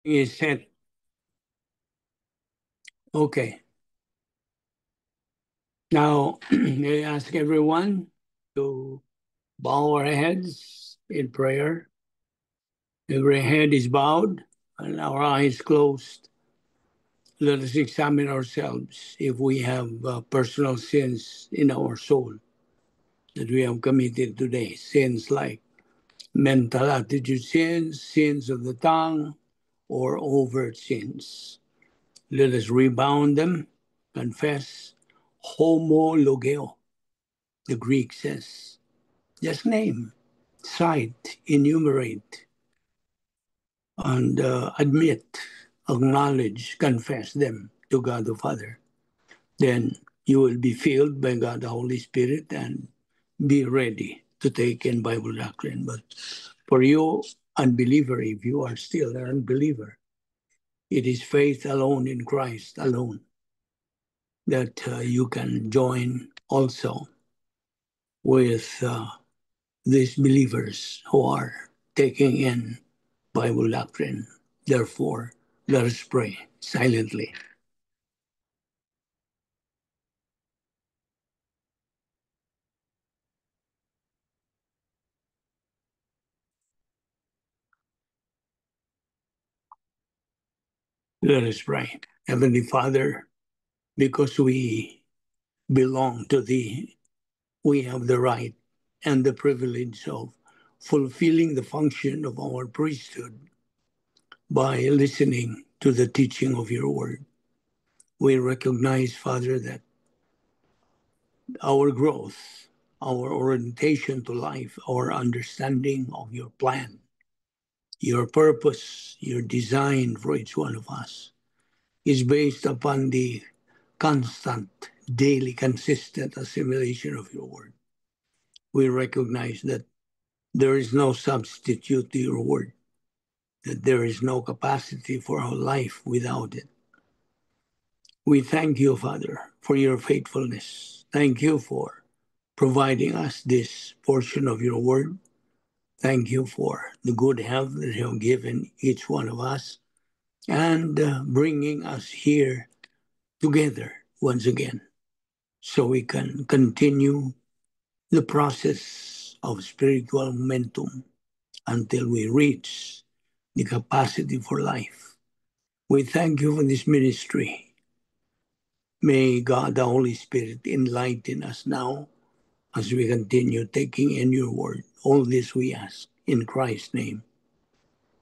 Is set. Okay. Now, I ask everyone to bow our heads in prayer. Every head is bowed and our eyes closed. Let us examine ourselves if we have personal sins in our soul that we have committed today. Sins like mental attitude sins, sins of the tongue, or overt sins. Let us rebound them, confess, homologeo, the Greek says. Just name, cite, enumerate, and admit, acknowledge, confess them to God the Father. Then you will be filled by God the Holy Spirit and be ready to take in Bible doctrine. But for you, unbeliever, if you are still an unbeliever, it is faith alone in Christ alone that you can join also with these believers who are taking in Bible doctrine. Therefore, let us pray silently. Let us pray. Heavenly Father, because we belong to Thee, we have the right and the privilege of fulfilling the function of our priesthood by listening to the teaching of your word. We recognize, Father, that our growth, our orientation to life, our understanding of your plan, your purpose, your design for each one of us is based upon the constant, daily, consistent assimilation of your word. We recognize that there is no substitute to your word, that there is no capacity for our life without it. We thank you, Father, for your faithfulness. Thank you for providing us this portion of your word. Thank you for the good health that you have given each one of us and bringing us here together once again so we can continue the process of spiritual momentum until we reach the capacity for life. We thank you for this ministry. May God, the Holy Spirit, enlighten us now as we continue taking in your word. All this we ask in Christ's name.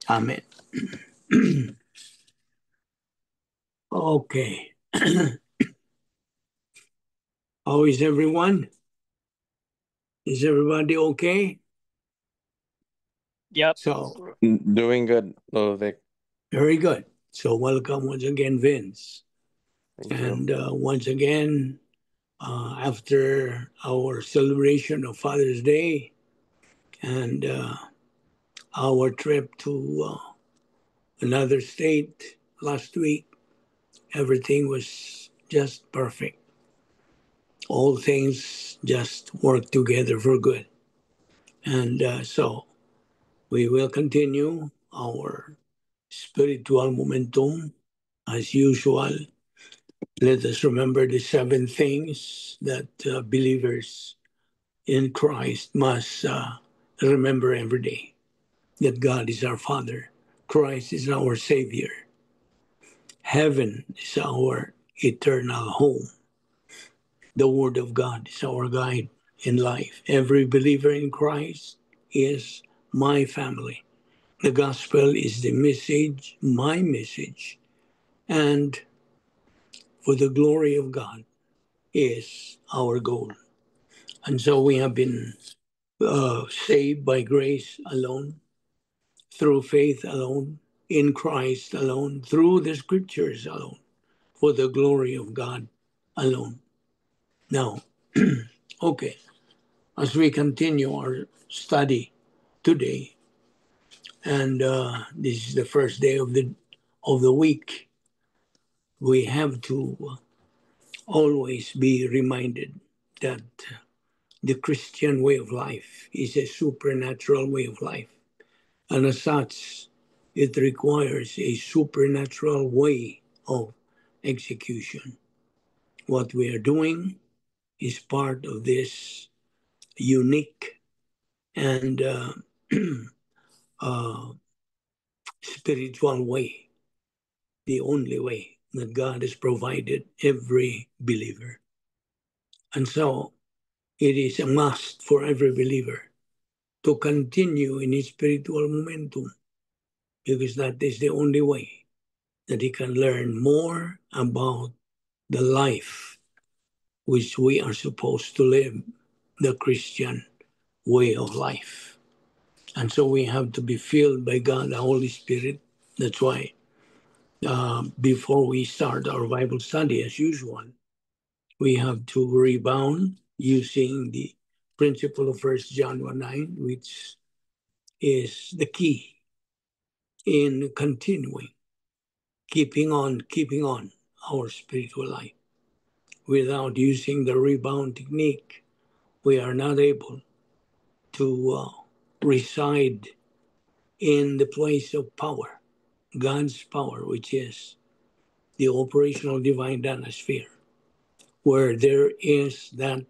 Amen. Okay. How is everyone? Is everybody okay? Yep. So, Doing good, Vic. very good. So, welcome once again, Vince. Thank you. And once again, after our celebration of Father's Day and our trip to another state last week, everything was just perfect. All things just work together for good. And so we will continue our spiritual momentum as usual. Let us remember the 7 things that believers in Christ must remember every day. That God is our Father, Christ is our Savior, heaven is our eternal home, the Word of God is our guide in life. Every believer in Christ is my family. The gospel is the message, my message, and for the glory of God is our goal. And so we have been saved by grace alone, through faith alone, in Christ alone, through the scriptures alone, for the glory of God alone. Now, okay, as we continue our study today, and this is the first day of the week, we have to always be reminded that the Christian way of life is a supernatural way of life. And as such, it requires a supernatural way of execution. What we are doing is part of this unique and spiritual way, the only way that God has provided every believer. And so it is a must for every believer to continue in his spiritual momentum, because that is the only way that he can learn more about the life which we are supposed to live, the Christian way of life. And so we have to be filled by God, the Holy Spirit. That's why before we start our Bible study, as usual, we have to rebound using the principle of 1 John 1:9, which is the key in continuing, keeping on our spiritual life. Without using the rebound technique, we are not able to reside in the place of power, God's power, which is the operational divine dynasphere, where there is that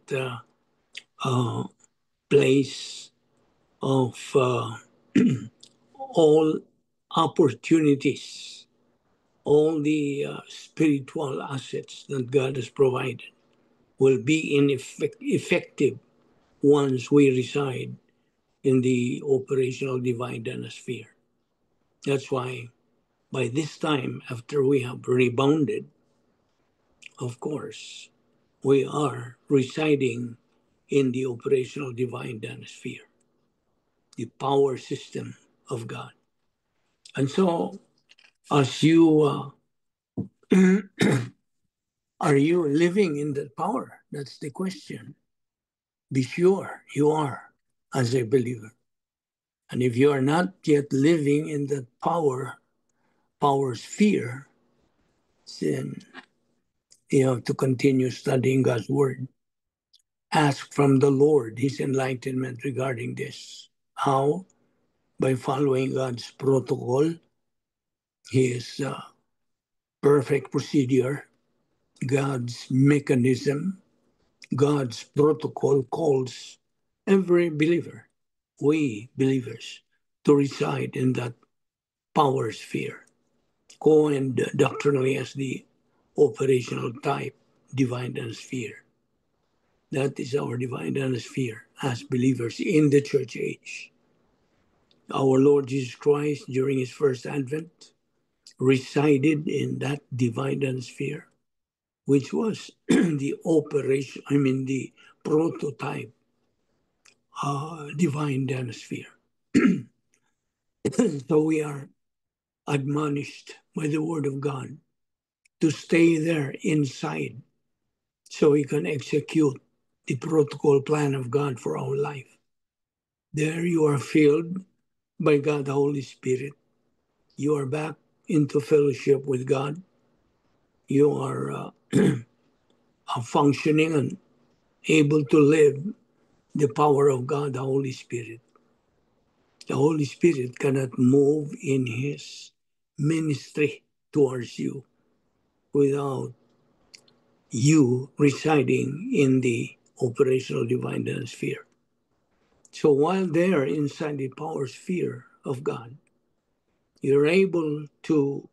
place of all opportunities, all the spiritual assets that God has provided will be effective once we reside in the operational divine dynasphere. That's why by this time, after we have rebounded, of course, we are residing in the operational divine dynasphere, the power system of God. And so, as you are you living in that power? That's the question. Be sure you are, as a believer. And if you are not yet living in that power sphere, then you have to continue studying God's word. Ask from the Lord his enlightenment regarding this. How? By following God's protocol, his perfect procedure, God's mechanism. God's protocol calls every believer, we believers, to reside in that power sphere, coined doctrinally as the operational type divine dynasphere. That is our divine dynasphere as believers in the church age. Our Lord Jesus Christ, during his first advent, resided in that divine dynasphere, which was the prototype divine dynasphere. So we are admonished by the word of God to stay there inside so we can execute the protocol plan of God for our life. There you are filled by God the Holy Spirit. You are back into fellowship with God. You are functioning and able to live the power of God the Holy Spirit. The Holy Spirit cannot move in his ministry towards you without you residing in the operational divine sphere. So while there inside the power sphere of God, you're able to,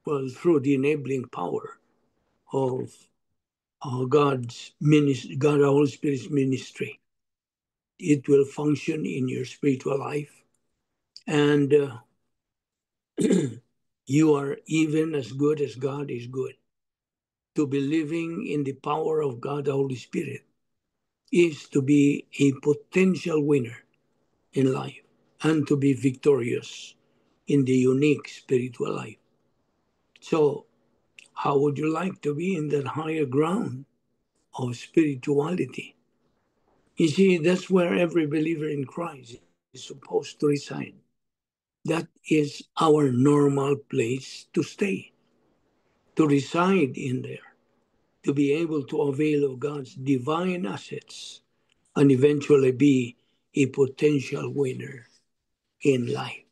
through the enabling power of God's ministry, God, the Holy Spirit's ministry, it will function in your spiritual life. And you are even as good as God is good. To be living in the power of God, the Holy Spirit, is to be a potential winner in life and to be victorious in the unique spiritual life. So, how would you like to be in that higher ground of spirituality? You see, that's where every believer in Christ is supposed to reside. That is our normal place to stay, to reside in there, to be able to avail of God's divine assets and eventually be a potential winner in life.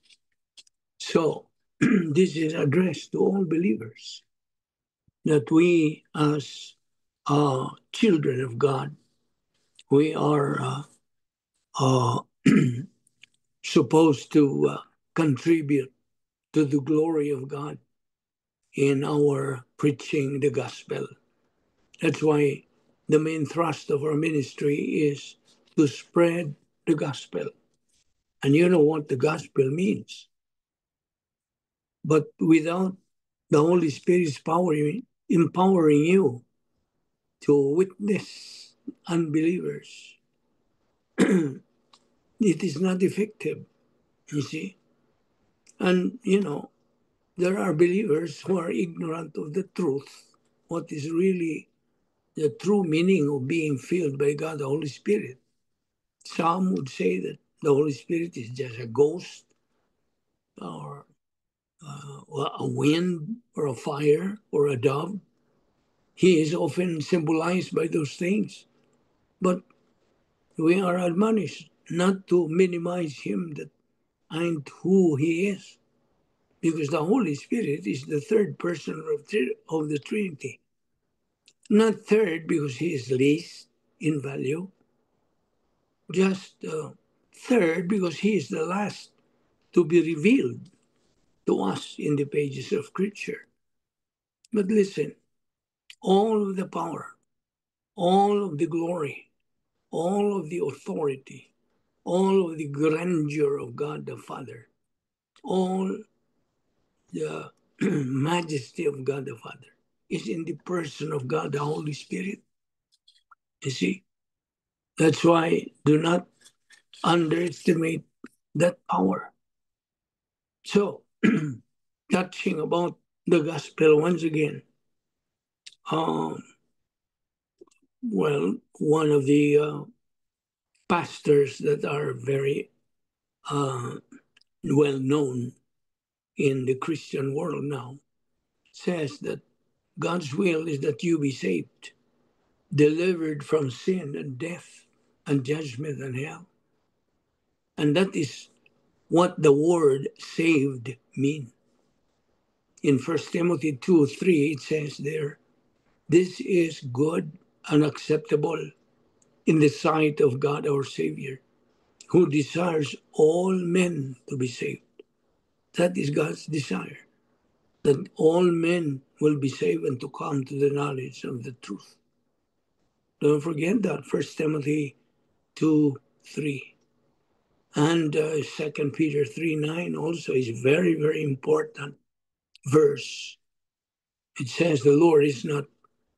So, this is addressed to all believers, that we as children of God, we are supposed to contribute to the glory of God in our preaching the gospel. That's why the main thrust of our ministry is to spread the gospel. And you know what the gospel means. But without the Holy Spirit's power empowering you to witness unbelievers, it is not effective, you see. And, there are believers who are ignorant of the truth, what is really the true meaning of being filled by God, the Holy Spirit. Some would say that the Holy Spirit is just a ghost or a wind or a fire or a dove. He is often symbolized by those things. But we are admonished not to minimize him and who he is, because the Holy Spirit is the third person of the Trinity. Not third because he is least in value, just third because he is the last to be revealed to us in the pages of Scripture. But listen, all of the power, all of the glory, all of the authority, all of the grandeur of God the Father, all the majesty of God the Father is in the person of God the Holy Spirit. You see, that's why do not underestimate that power. So, touching about the gospel once again, one of the pastors that are very well known in the Christian world now says that God's will is that you be saved, delivered from sin and death and judgment and hell. And that is what the word saved means. In 1 Timothy 2:3, it says there, this is good and acceptable in the sight of God our Savior, who desires all men to be saved. That is God's desire, that all men will be saved and to come to the knowledge of the truth. Don't forget that, 1 Timothy 2:3. And 2 Peter 3:9 also is very, very important verse. It says the Lord is not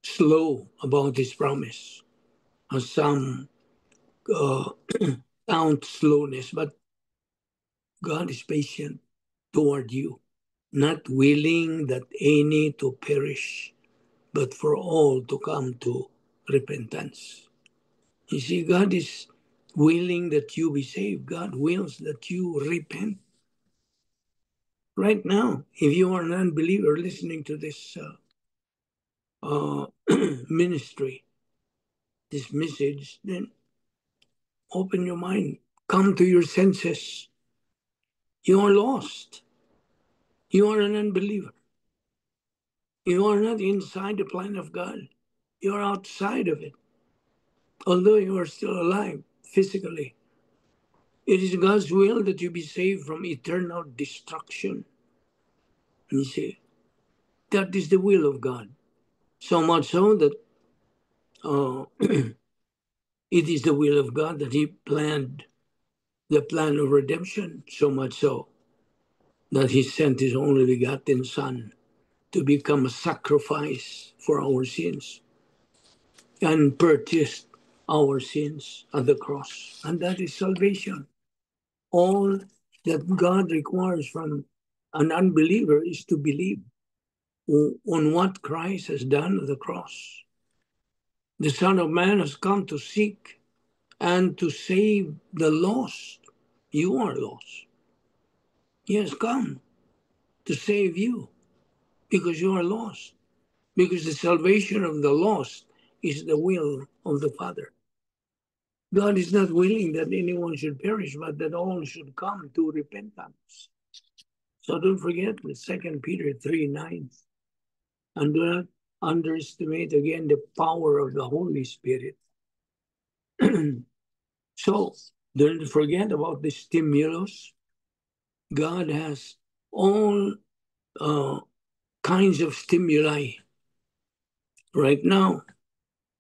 slow about his promise, as some count slowness, but God is patient toward you, not willing that any to perish, but for all to come to repentance. You see, God is willing that you be saved. God wills that you repent. Right now, if you are an unbeliever listening to this ministry, this message, then open your mind, come to your senses. You are lost. You are an unbeliever. You are not inside the plan of God. You are outside of it. Although you are still alive physically, it is God's will that you be saved from eternal destruction. You see, that is the will of God. So much so that it is the will of God that he planned the plan of redemption, so much so that he sent his only begotten Son to become a sacrifice for our sins and purchased our sins at the cross. And that is salvation. All that God requires from an unbeliever is to believe on what Christ has done at the cross. The Son of Man has come to seek and to save the lost. You are lost. He has come to save you because you are lost. Because the salvation of the lost is the will of the Father. God is not willing that anyone should perish, but that all should come to repentance. So don't forget the 2 Peter 3:9. And do not underestimate again the power of the Holy Spirit. So don't forget about the stimulus. God has all kinds of stimuli. Right now,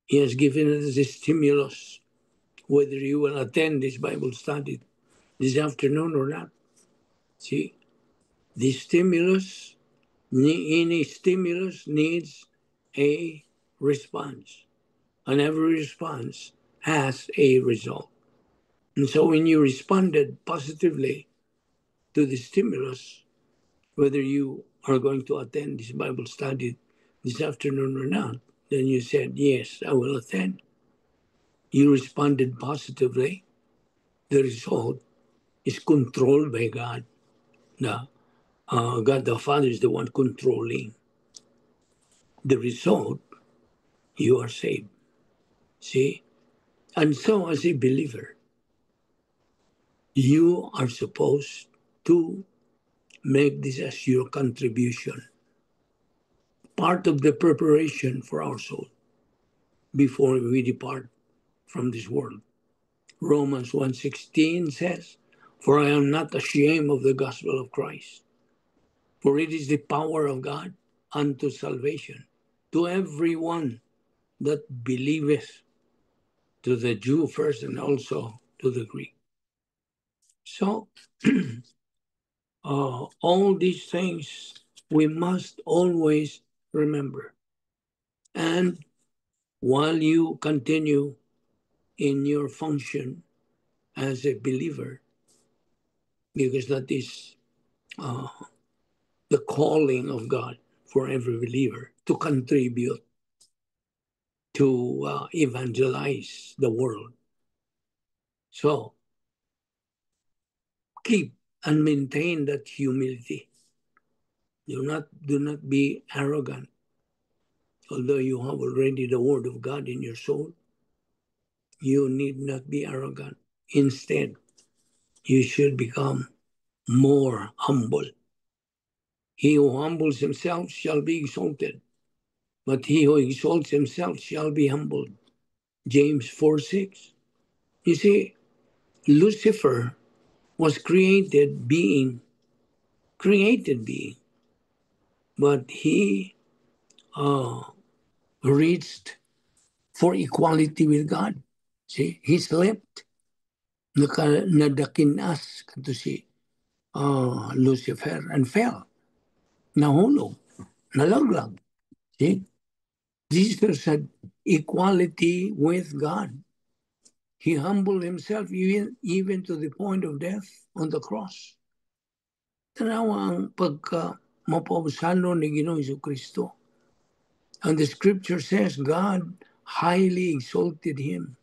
He has given us the stimulus, whether you will attend this Bible study this afternoon or not. See, the stimulus, any stimulus needs a response, and every response has a result. And so when you responded positively to the stimulus, whether you are going to attend this Bible study this afternoon or not, then you said, yes, I will attend. You responded positively. The result is controlled by God. God the Father is the one controlling. The result, you are saved. See? And so as a believer, you are supposed to make this as your contribution, part of the preparation for our soul before we depart from this world. Romans 1:16 says, "For I am not ashamed of the gospel of Christ, for it is the power of God unto salvation to everyone that believeth, to the Jew first and also to the Greek." So all these things we must always remember. And while you continue in your function as a believer, because that is the calling of God for every believer to contribute to evangelize the world. So keep and maintain that humility. Do not be arrogant. Although you have already the word of God in your soul, you need not be arrogant. Instead, you should become more humble. He who humbles himself shall be exalted, but he who exalts himself shall be humbled. James 4:6. You see, Lucifer was created being, but he reached for equality with God. See, he slept. Nadakinas kanto si Lucifer and fell. Nahulog. Nalaglag. See? Jesus had equality with God. He humbled himself even to the point of death on the cross. Tanawa ang pagka-mapabusalo ni Ginoong Jesucristo. And the scripture says God highly exalted him.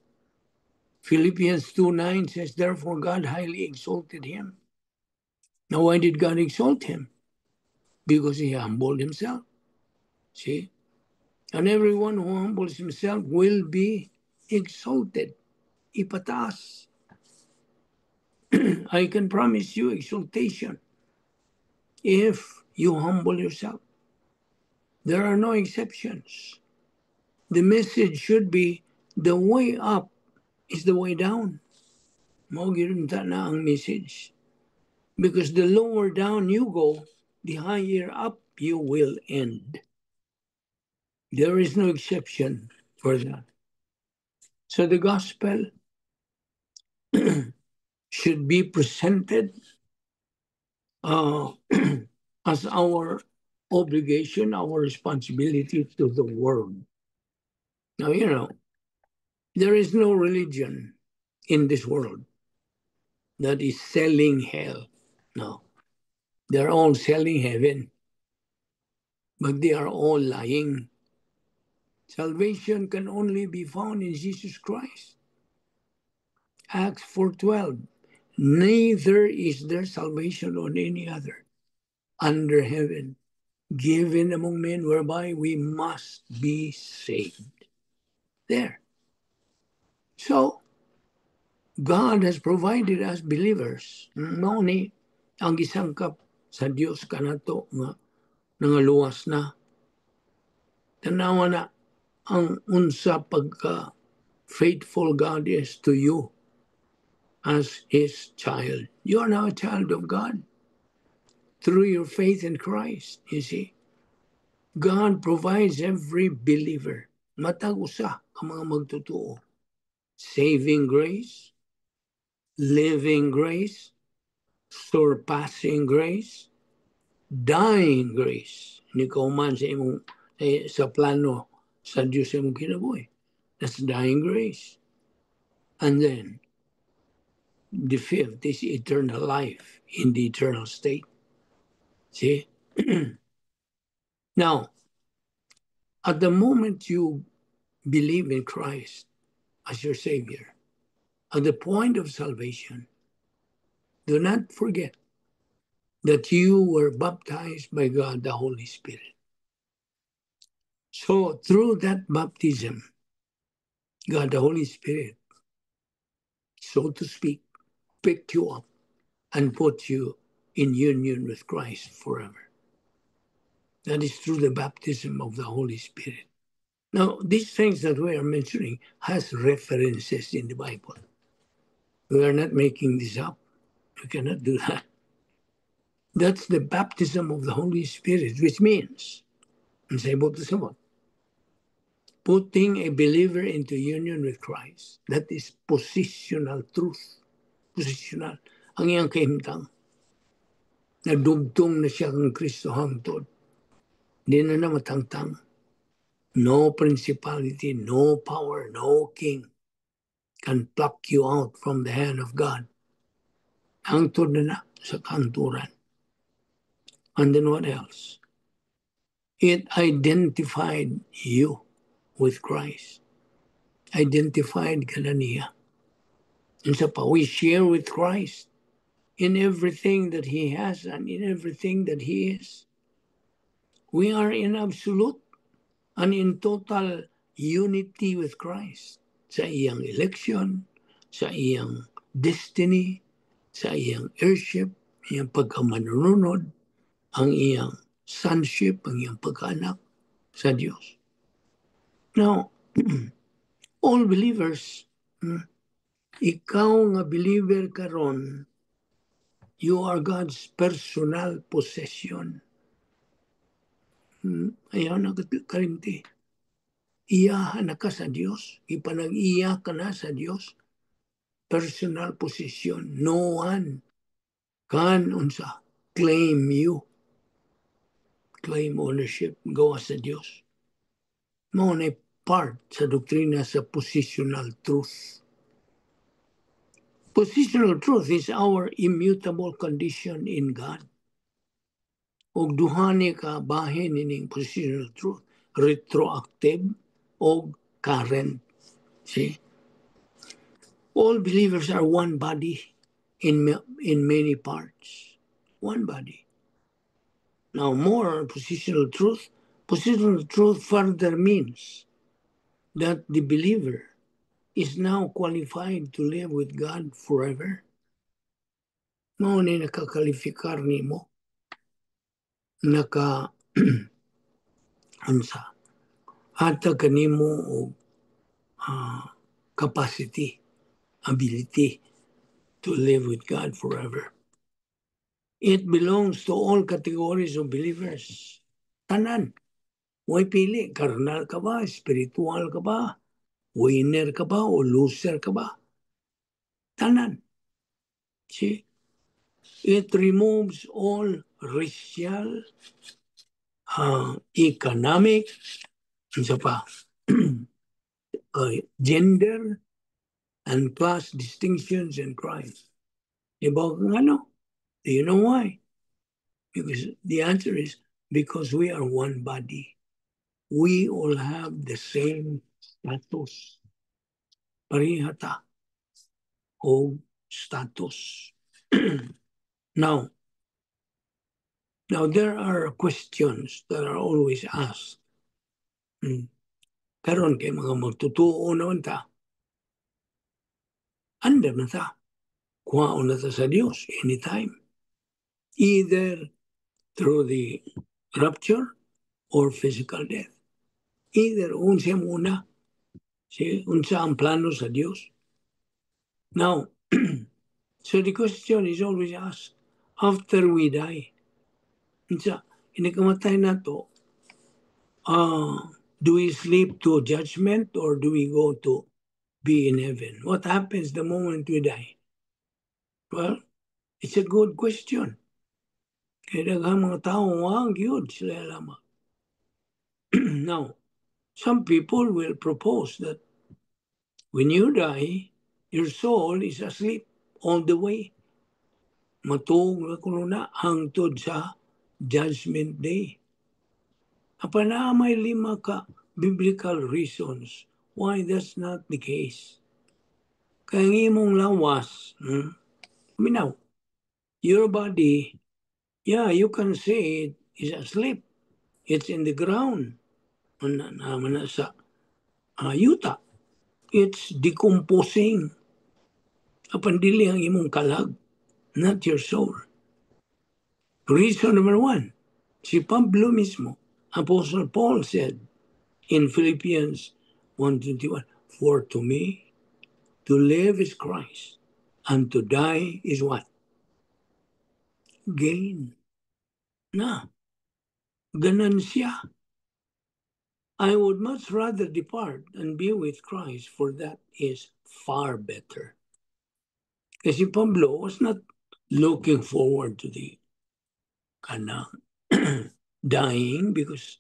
Philippians 2:9 says, therefore God highly exalted him. Now why did God exalt him? Because he humbled himself. See? And everyone who humbles himself will be exalted. Ipataas. I can promise you exaltation if you humble yourself. There are no exceptions. The message should be the way up is the way down. Maugirunta na ang message. Because the lower down you go, the higher up you will end. There is no exception for that. So the gospel should be presented as our obligation, our responsibility to the world. Now, there is no religion in this world that is selling hell. No. They're all selling heaven, but they are all lying. Salvation can only be found in Jesus Christ. Acts 4:12. Neither is there salvation on any other under heaven given among men whereby we must be saved. There. So, God has provided us believers. Mao ni ang gisangkap sa Dios kanato nga nangaluwas na. Tanawa na ang unsa pagka faithful God is to you as His child. You are now a child of God through your faith in Christ, you see. God provides every believer. Matag usa ang mga magtutuo. Saving grace, living grace, surpassing grace, dying grace. Hindi ka man sa imong sa plano sa Diyos sa imong kinabuhi. That's dying grace. And then, the fifth is eternal life in the eternal state. See? Now, at the moment you believe in Christ as your Savior, at the point of salvation, do not forget that you were baptized by God the Holy Spirit. So through that baptism, God the Holy Spirit, so to speak, picked you up and put you in union with Christ forever. That is through the baptism of the Holy Spirit. Now, these things that we are mentioning has references in the Bible. We are not making this up. We cannot do that. That's the baptism of the Holy Spirit, which means, ang sabi to someone, putting a believer into union with Christ. That is positional truth. Positional. Ang iyang kahimtang. Nadugtong na siya kang Kristo hangtod. Di na na matangtang. No principality, no power, no king can pluck you out from the hand of God. Hangtod na sa kanturan. And then what else? It identified you with Christ. Identified ka na niya. And so we share with Christ in everything that He has and in everything that He is. We are in absolute and in total unity with Christ sa iyang election, sa iyang destiny, sa iyang heirship, iyang pagkamanunod, ang iyang sonship, ang iyang pagkaanak sa Diyos. Now, all believers, ikaw nga believer karon, you are God's personal possession. Ayaw na karinti. Iyahan na ka sa Diyos. Ipanag-iya ka na sa Diyos. Personal possession. No one can unsa claim you. Claim ownership. Gawa sa Diyos. Mao na part sa doktrina sa positional truth. Positional truth is our immutable condition in God. Og duhani ka bahin ining positional truth, retroactive og current. See? All believers are one body in many parts. One body. Now more positional truth. Positional truth further means that the believer is now qualified to live with God forever. Mao ni nakakwalifikar nimo. Ansa. Hata kanimo og capacity, ability to live with God forever. It belongs to all categories of believers. Tanan. Huwag pili, karnal ka ba, spiritual ka ba, winner ka ba, o loser ka ba. Tanan. See? It removes all racial, economic, gender, and class distinctions in Christ. Diba kung ano? Do you know why? Because the answer is because we are one body. We all have the same status. Parihata o status. Now, there are questions that are always asked. Karon kay mga magtutuo naman ta. Andam na ta. Kuhaon na ta sa Diyos anytime. Either through the rapture or physical death. Either unsa muna, unsa ang plano sa Dios. Now, so the question is always asked, after we die, unsa, inikamatay na to, do we sleep to judgment or do we go to be in heaven? What happens the moment we die? Well, it's a good question. Kaya daghang mga tao, wag yun sila lamang. Now, some people will propose that when you die, your soul is asleep all the way. Matuog na kuno na hangtod sa Judgment Day. Apa na may 5 ka biblical reasons why that's not the case. Kaya ang imong lawas, minaw, your body, yeah, you can say it is asleep. It's in the ground. Sa yuta. It's decomposing. Apan dili ang imong kalag, not your soul. Reason number 1, si Pablo mismo, Apostle Paul said in Philippians 1:21, for to me, to live is Christ, and to die is what? Gain. Na, ganansya. I would much rather depart and be with Christ, for that is far better. Kasi Pablo was not looking forward to the dying because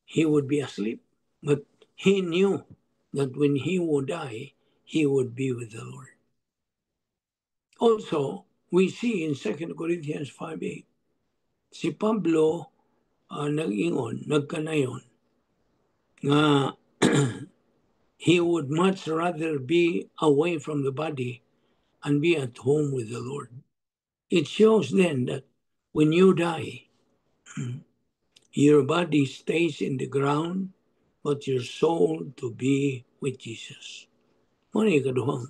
he would be asleep. But he knew that when he would die, he would be with the Lord. Also, we see in 2 Corinthians 5:8, si Pablo nagkanayon, nga he would much rather be away from the body and be at home with the Lord. It shows then that when you die, your body stays in the ground, but your soul to be with Jesus. Muna ikaduhang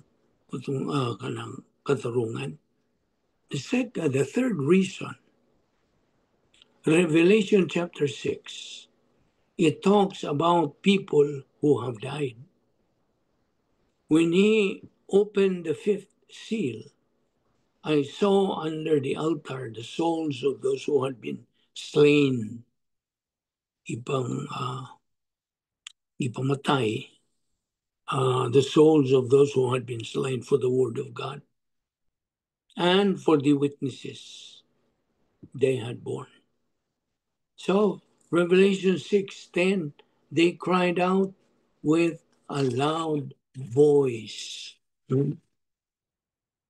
kanang katarungan. The third reason, Revelation chapter 6, it talks about people who have died. When he opened the 5th seal, I saw under the altar the souls of those who had been slain, ipamatay, the souls of those who had been slain for the word of God and for the witnesses they had borne. So, Revelation 6:10, they cried out with a loud voice.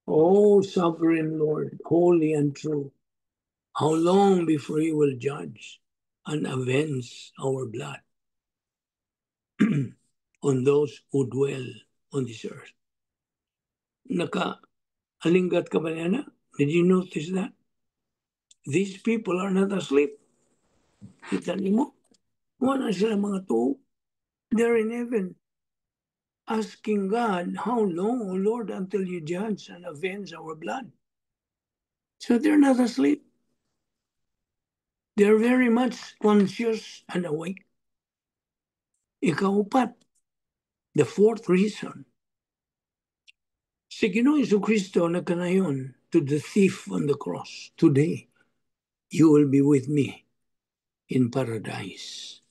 O sovereign Lord, holy and true, how long before you will judge and avenge our blood on those who dwell on this earth? Alinggat ka ba niya? Did you notice that? These people are not asleep. Kita mo? Wala sila mga tao. They're in heaven, asking God, how long, O Lord, until you judge and avenge our blood? So they're not asleep. They're very much conscious and awake. Ikaupat, the fourth reason. Si Ginoong Jesucristo nagkanayon to the thief on the cross, today, you will be with me in paradise.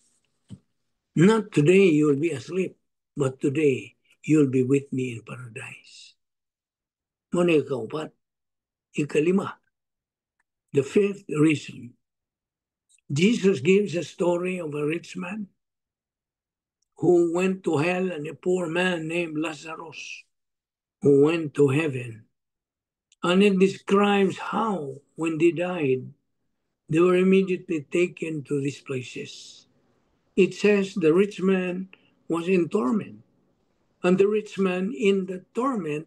Not today you will be asleep, but today you'll be with me in paradise. Muna ikaupat. Ikalima, the fifth reason. Jesus gives a story of a rich man who went to hell and a poor man named Lazarus who went to heaven. And it describes how, when they died, they were immediately taken to these places. It says the rich man was in torment. And the rich man in the torment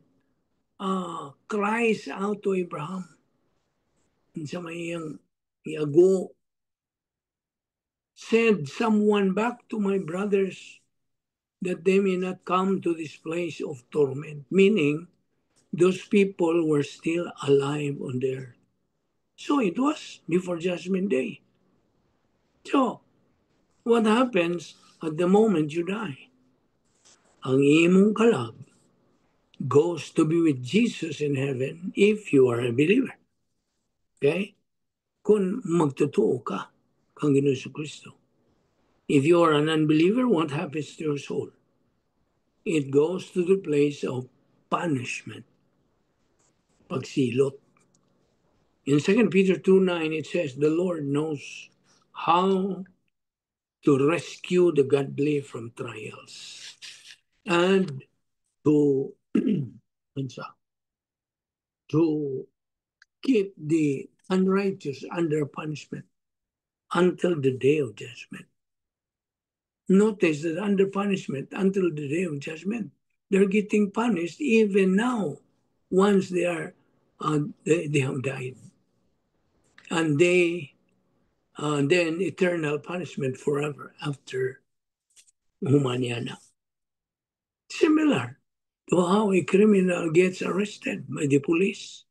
cries out to Abraham. Sa mayang iago, send someone back to my brothers that they may not come to this place of torment. Meaning, those people were still alive on the earth. So it was before Judgment Day. So, what happens at the moment you die? Ang imong kalag goes to be with Jesus in heaven if you are a believer. Okay? Kung magtotoo ka kang Ginoong Kristo. If you are an unbeliever, what happens to your soul? It goes to the place of punishment. Pagsilot. In 2 Peter 2:9, it says, the Lord knows how to rescue the godly from trials and to, to keep the unrighteous under punishment until the day of judgment. Notice that under punishment until the day of judgment, they're getting punished even now once they are they have died. And they then eternal punishment forever after humaniana. Similar to how a criminal gets arrested by the police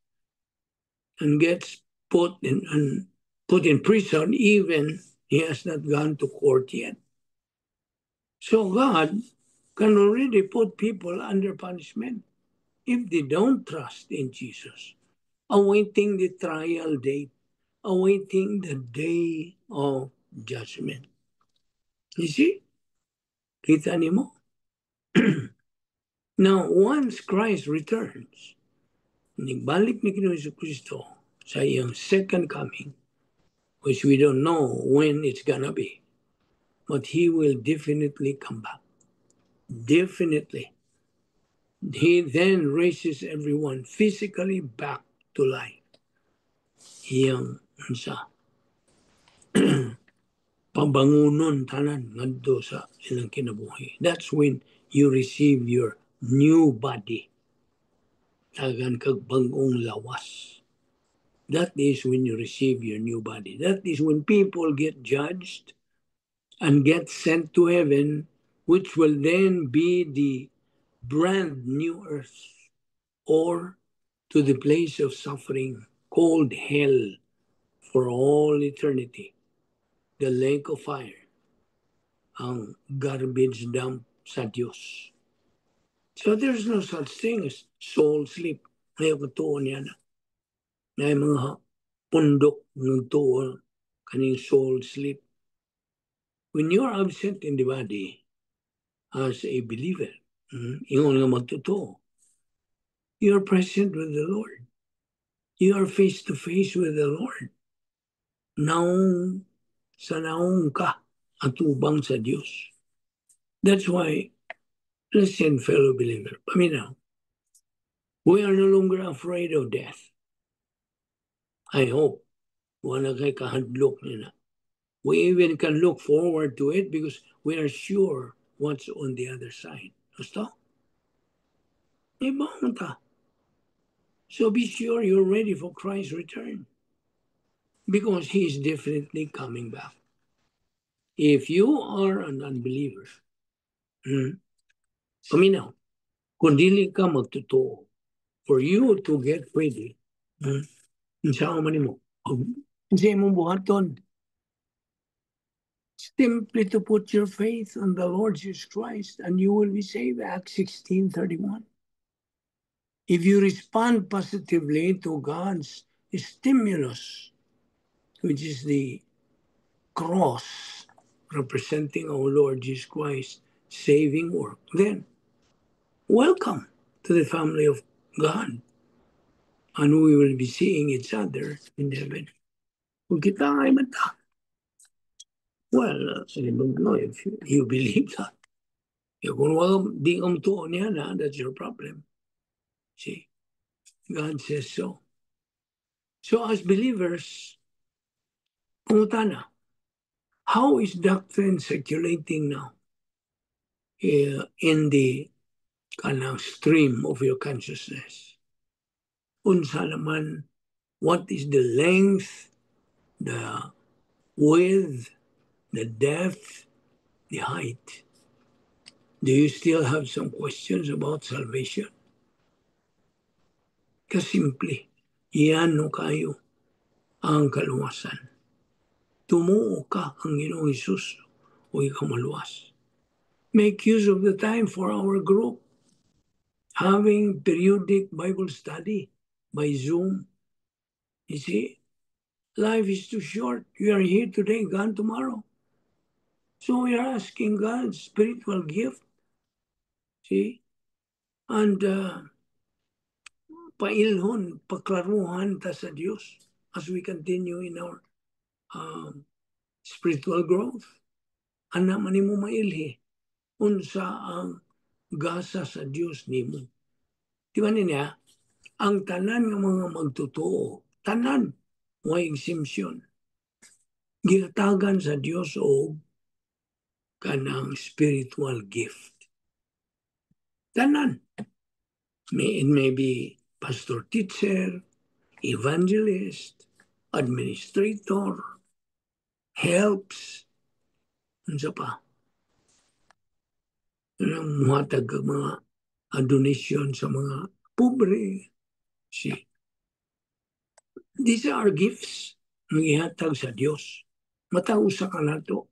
and gets put in prison even he has not gone to court yet. So God can already put people under punishment if they don't trust in Jesus, awaiting the trial date, awaiting the day of judgment. You see? Kita nimo? Now, once Christ returns, nagbalik ni Ginoong Kristo sa iyang second coming, which we don't know when it's gonna be, but He will definitely come back. Definitely. He then raises everyone physically back to life. Iyang sa pambangunon tanan ngadto sa ilang kinabuhi. That's when you receive your new body. Tagan kag bag-ong lawas. That is when you receive your new body. That is when people get judged and get sent to heaven, which will then be the brand new earth, or to the place of suffering called hell for all eternity, the lake of fire, ang garbage dump sa Diyos. So there's no such thing as soul sleep. Ngayon katuon niya na. Na mga pundok ng tuon kaning soul sleep. When you are absent in the body as a believer, ingon nga magtotoo, you are present with the Lord. You are face to face with the Lord. Naong sa naong ka atubang sa Diyos. That's why, listen, fellow believer, paminaw, we are no longer afraid of death. I hope wala kay kahadlok nila. We even can look forward to it because we are sure what's on the other side. Gusto? Ibang ta. So be sure you're ready for Christ's return because He is definitely coming back. If you are an unbeliever, paminaw, kung dili ka magtotoo, for you to get ready, sa man mo, sa imong buhaton, simply to put your faith on the Lord Jesus Christ and you will be saved. Acts 16:31. If you respond positively to God's stimulus, which is the cross representing our Lord Jesus Christ saving work, then welcome to the family of God. And we will be seeing each other in heaven. Kung kita ay mata. Well, I don't know if you believe that. Kung di ang tuon niya na, that's your problem. See, God says so. So as believers, pumutana, how is doctrine circulating now in the kind of stream of your consciousness? Unsa naman, what is the length, the width, the depth, the height? Do you still have some questions about salvation? Kasimple, iyan no kayo ang kaluwasan. Tumuo ka ang Ginoong Hesus o ikaw maluwas. Make use of the time for our group, having periodic Bible study by Zoom. You see, life is too short. You are here today, gone tomorrow. So we are asking God's spiritual gift. See? And pailhon, paklaruhan ta sa Diyos as we continue in our spiritual growth. Ana man mo mailhi, unsa ang gasa sa Diyos nimo. Di ba niya? Ang tanan ng mga magtotoo, tanan, may exemption. Ginatagan sa Diyos o kanang spiritual gift. Tanan. It may be pastor teacher, evangelist, administrator, helps, unsa pa. Muhatag mga donation sa mga pobre. See, these are gifts nangihatag sa Dios. Matausa ka nato.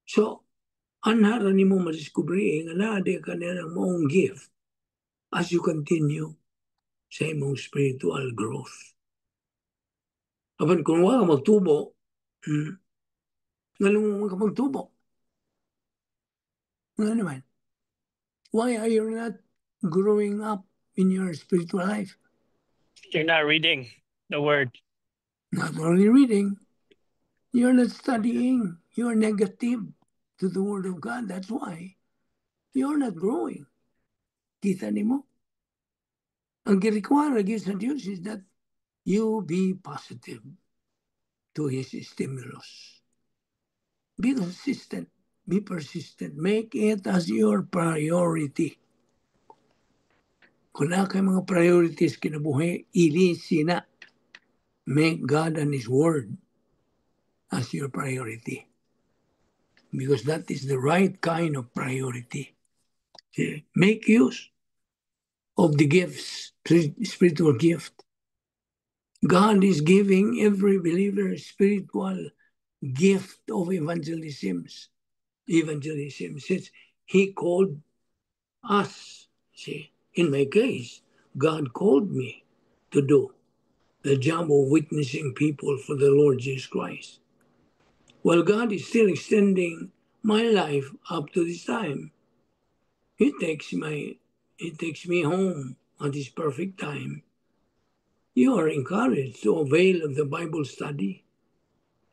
So, anhara ni mo madiskubre nga naade ka na ng maong gift as you continue sa imong spiritual growth. Apan kung wala ka magtubo, ngalong ka magtubo. Nga naman. Why are you not growing up in your spiritual life? You're not reading the word. Not only reading, you're not studying. You're negative to the Word of God. That's why you're not growing. Kita ni mo? Ang girequire sa Diyos is that you be positive to His stimulus. Be consistent. Be persistent. Make it as your priority. Kung na kayo mga priorities kinabuhi, ilisi na. Make God and His Word as your priority. Because that is the right kind of priority. Make use of the gifts, spiritual gift. God is giving every believer spiritual gift of evangelism. Since He called us. See, in my case, God called me to do the job of witnessing people for the Lord Jesus Christ. Well, God is still extending my life up to this time. He takes me home at His perfect time. You are encouraged to avail of the Bible study,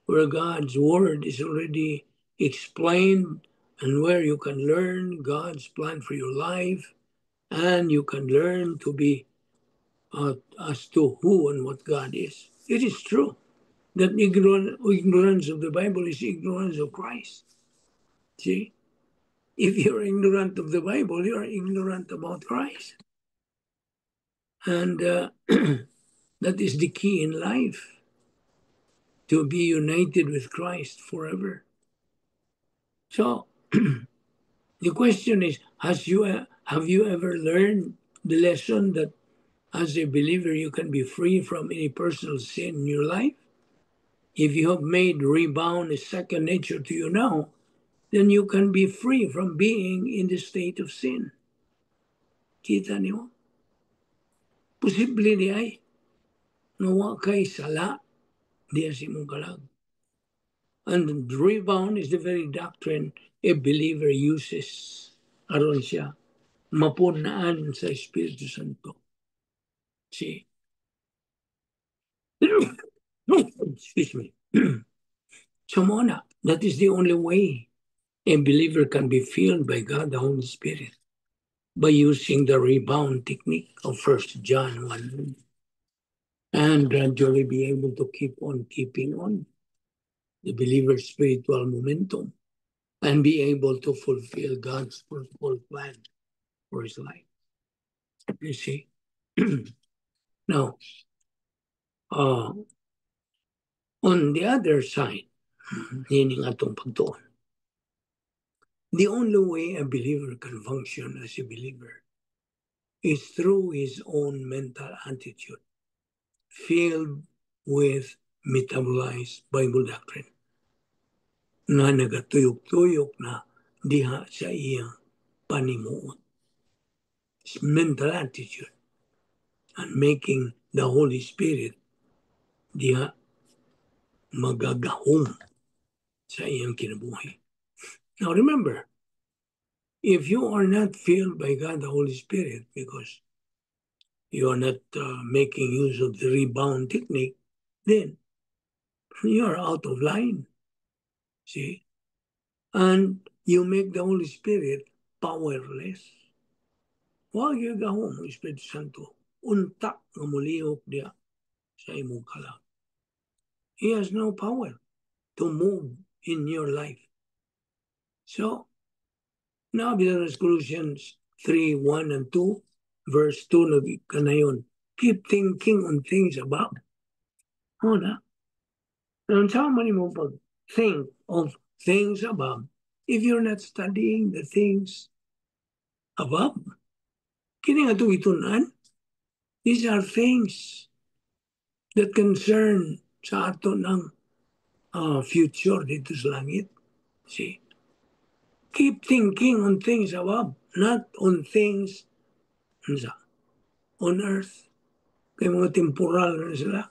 where God's Word is already explained and where you can learn God's plan for your life, and you can learn to be as to who and what God is. It is true that ignorance of the Bible is ignorance of Christ. See? If you're ignorant of the Bible, you're ignorant about Christ. And that is the key in life, to be united with Christ forever. So, the question is, have you ever learned the lesson that as a believer you can be free from any personal sin in your life? If you have made rebound a second nature to you now, then you can be free from being in the state of sin. Kita niyo? Posible di ay nawa kay sala di si mong kalag. And rebound is the very doctrine a believer uses aron siya mapunaan sa Espiritu Santo. See? Excuse me. So muna, that is the only way a believer can be filled by God the Holy Spirit, by using the rebound technique of 1 John 1, and gradually be able to keep on keeping on the believer's spiritual momentum and be able to fulfill God's full plan for his life. You see? Now, on the other side, meaning atong pagtuon, the only way a believer can function as a believer is through his own mental attitude, filled with metabolized Bible doctrine nga nagatuyok-tuyok na diha sa iyang panimuot. It's mental attitude and making the Holy Spirit diha magagahom sa iyang kinabuhi. Now remember, if you are not filled by God the Holy Spirit because you are not making use of the rebound technique, then you are out of line. See? And you make the Holy Spirit powerless. Huwag yung gahom, Espiritu Santo. Unta nga mulihok diya sa imong kalag. He has no power to move in your life. So, now because Colossians 3, 1 and 2, verse 2 na yun, keep thinking on things above. O na? So, how many mo pag-think of things above if you're not studying the things above? Kini nga itunan. These are things that concern sa ato ng future dito sa langit. See? Keep thinking on things above, not on things on earth. Kaya mga temporal na sila.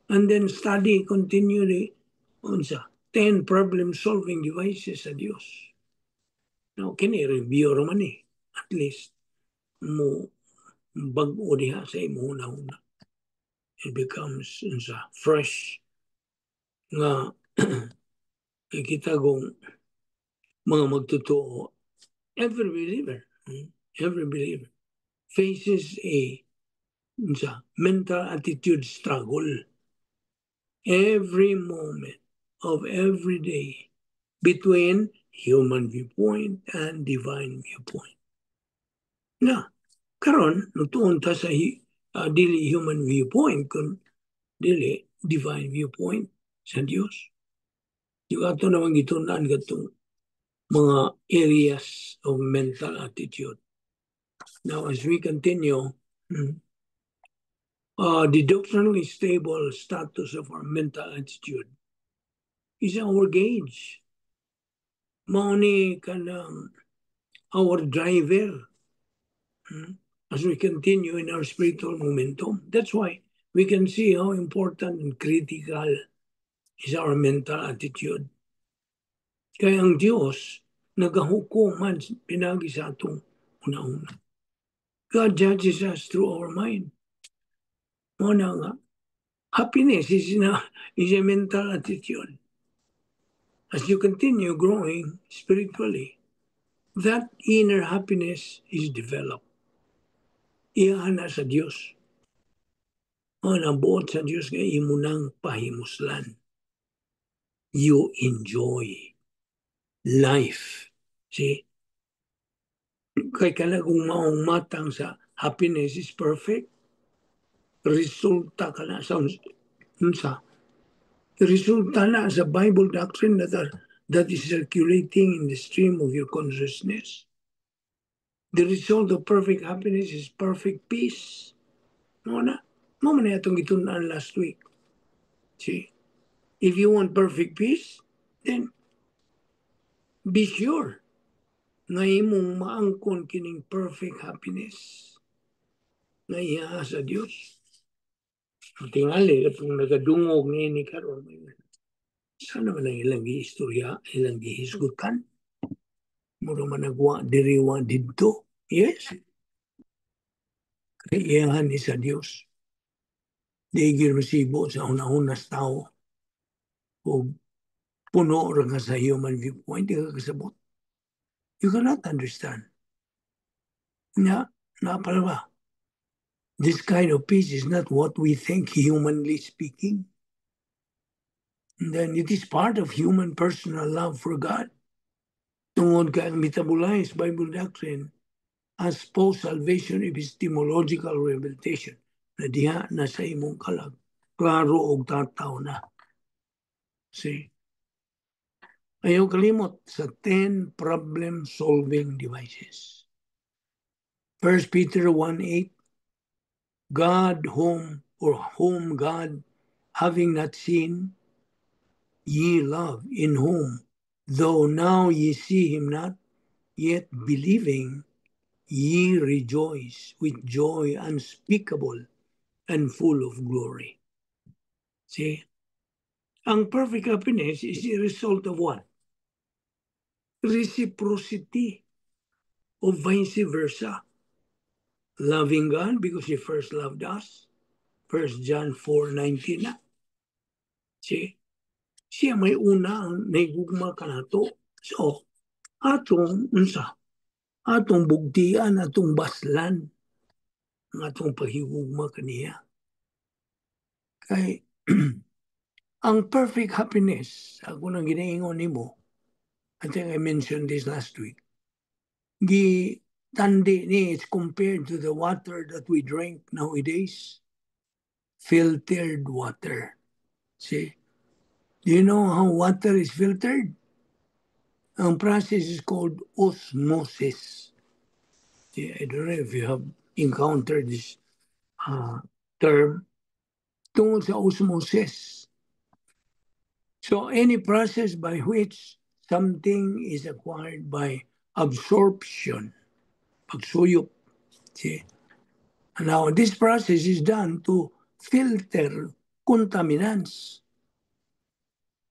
And then study continually on 10 problem-solving devices sa Diyos. Now, kini-review naman at least mo bag-o diha sa imo una-una. It becomes fresh nga kita kong mga magtotoo. Every believer faces a mental attitude struggle every moment of every day between human viewpoint and divine viewpoint. Na, karon nutuon ta sa dili human viewpoint kun dili divine viewpoint sa Dios. Yung ato naman gitunan gatong mga areas of mental attitude. Now, as we continue, the doctrinally stable status of our mental attitude is our gauge. Mauni kanang our driver as we continue in our spiritual momentum. That's why we can see how important and critical is our mental attitude. Kaya ang Diyos nagahukuman pinagi sa atong una-una. God judges us through our mind. Muna nga, happiness is a mental attitude. As you continue growing spiritually, that inner happiness is developed. Iyan na sa Diyos. Nabuot sa Diyos nga imo nang pahimuslan. You enjoy life. See? Kaya kung maong matang sa happiness is perfect, resulta ka na sa resulta na sa Bible doctrine that is circulating in the stream of your consciousness. The result of perfect happiness is perfect peace. Mo na itong itunan last week. See? If you want perfect peace, then be sure nga imong maangkon kining perfect happiness nga iya sa Dios. Tingali kung nagadungog ni karon, sana man ang ilang giistorya, ilang gihisgutan. Mura man nagwa diriwa didto. Yes. Kaiyahan ni sa Dios. Di resibo sa una-unas tao. O puno ra nga sa human viewpoint, di ka kasabot. You cannot understand. Pala ba? This kind of peace is not what we think humanly speaking. And then it is part of human personal love for God. Tungod ka metabolized Bible doctrine as post-salvation epistemological rehabilitation na diha na sa imong kalag. Klaro og tataw na. See? Ayaw kalimot sa 10 problem-solving devices. 1 Peter 1:8, whom God having not seen, ye love, in whom, though now ye see him not, yet believing, ye rejoice with joy unspeakable and full of glory. See? Ang perfect happiness is a result of what? Reciprocity, or vice versa. Loving God because He first loved us. 1 John 4:19 na. See? Siya may una ang naigugma ka na to. So, atong bugtian, atong baslan, ang atong paghigugma kaniya. Kay, ang perfect happiness, ako nang ginaingon nimo, I think I mentioned this last week, tandi ni, it's compared to the water that we drink nowadays. Filtered water. See? Do you know how water is filtered? Ang process is called osmosis. See, I don't know if you have encountered this term. Tungkol sa osmosis. So any process by which something is acquired by absorption, pagsuyop. See? Now, this process is done to filter contaminants.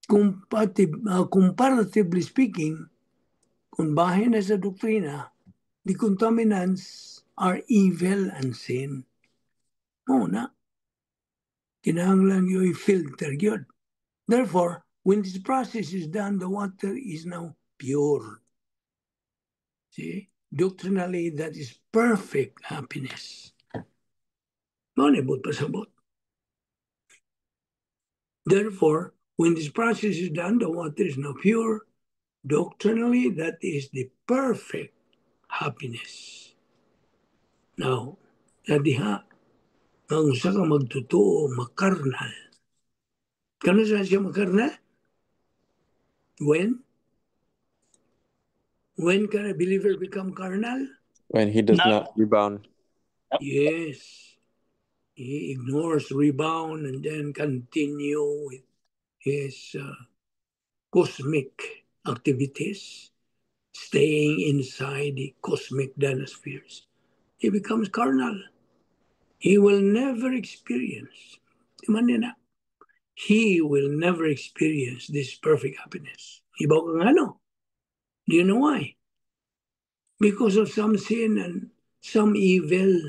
Comparatively speaking, kung bahin na sa doktrina, the contaminants are evil and sin. Oo na. Kinahanglan yung i-filter yun. Therefore, when this process is done, the water is now pure. See? Doctrinally, that is perfect happiness. Manibot pasabot. Therefore, when this process is done, the water is now pure. Doctrinally, that is the perfect happiness. Now, nadiha, ang usa ka magtotoo, makarnal. Kano saan siya makarnal? When? When can a believer become carnal? When he does No. not rebound. Yes. He ignores rebound and then continue with his cosmic activities, staying inside the cosmic dinospheres. He becomes carnal. He will never experience, he will never experience this perfect happiness. Ibaw kang ano? Do you know why? Because of some sin and some evil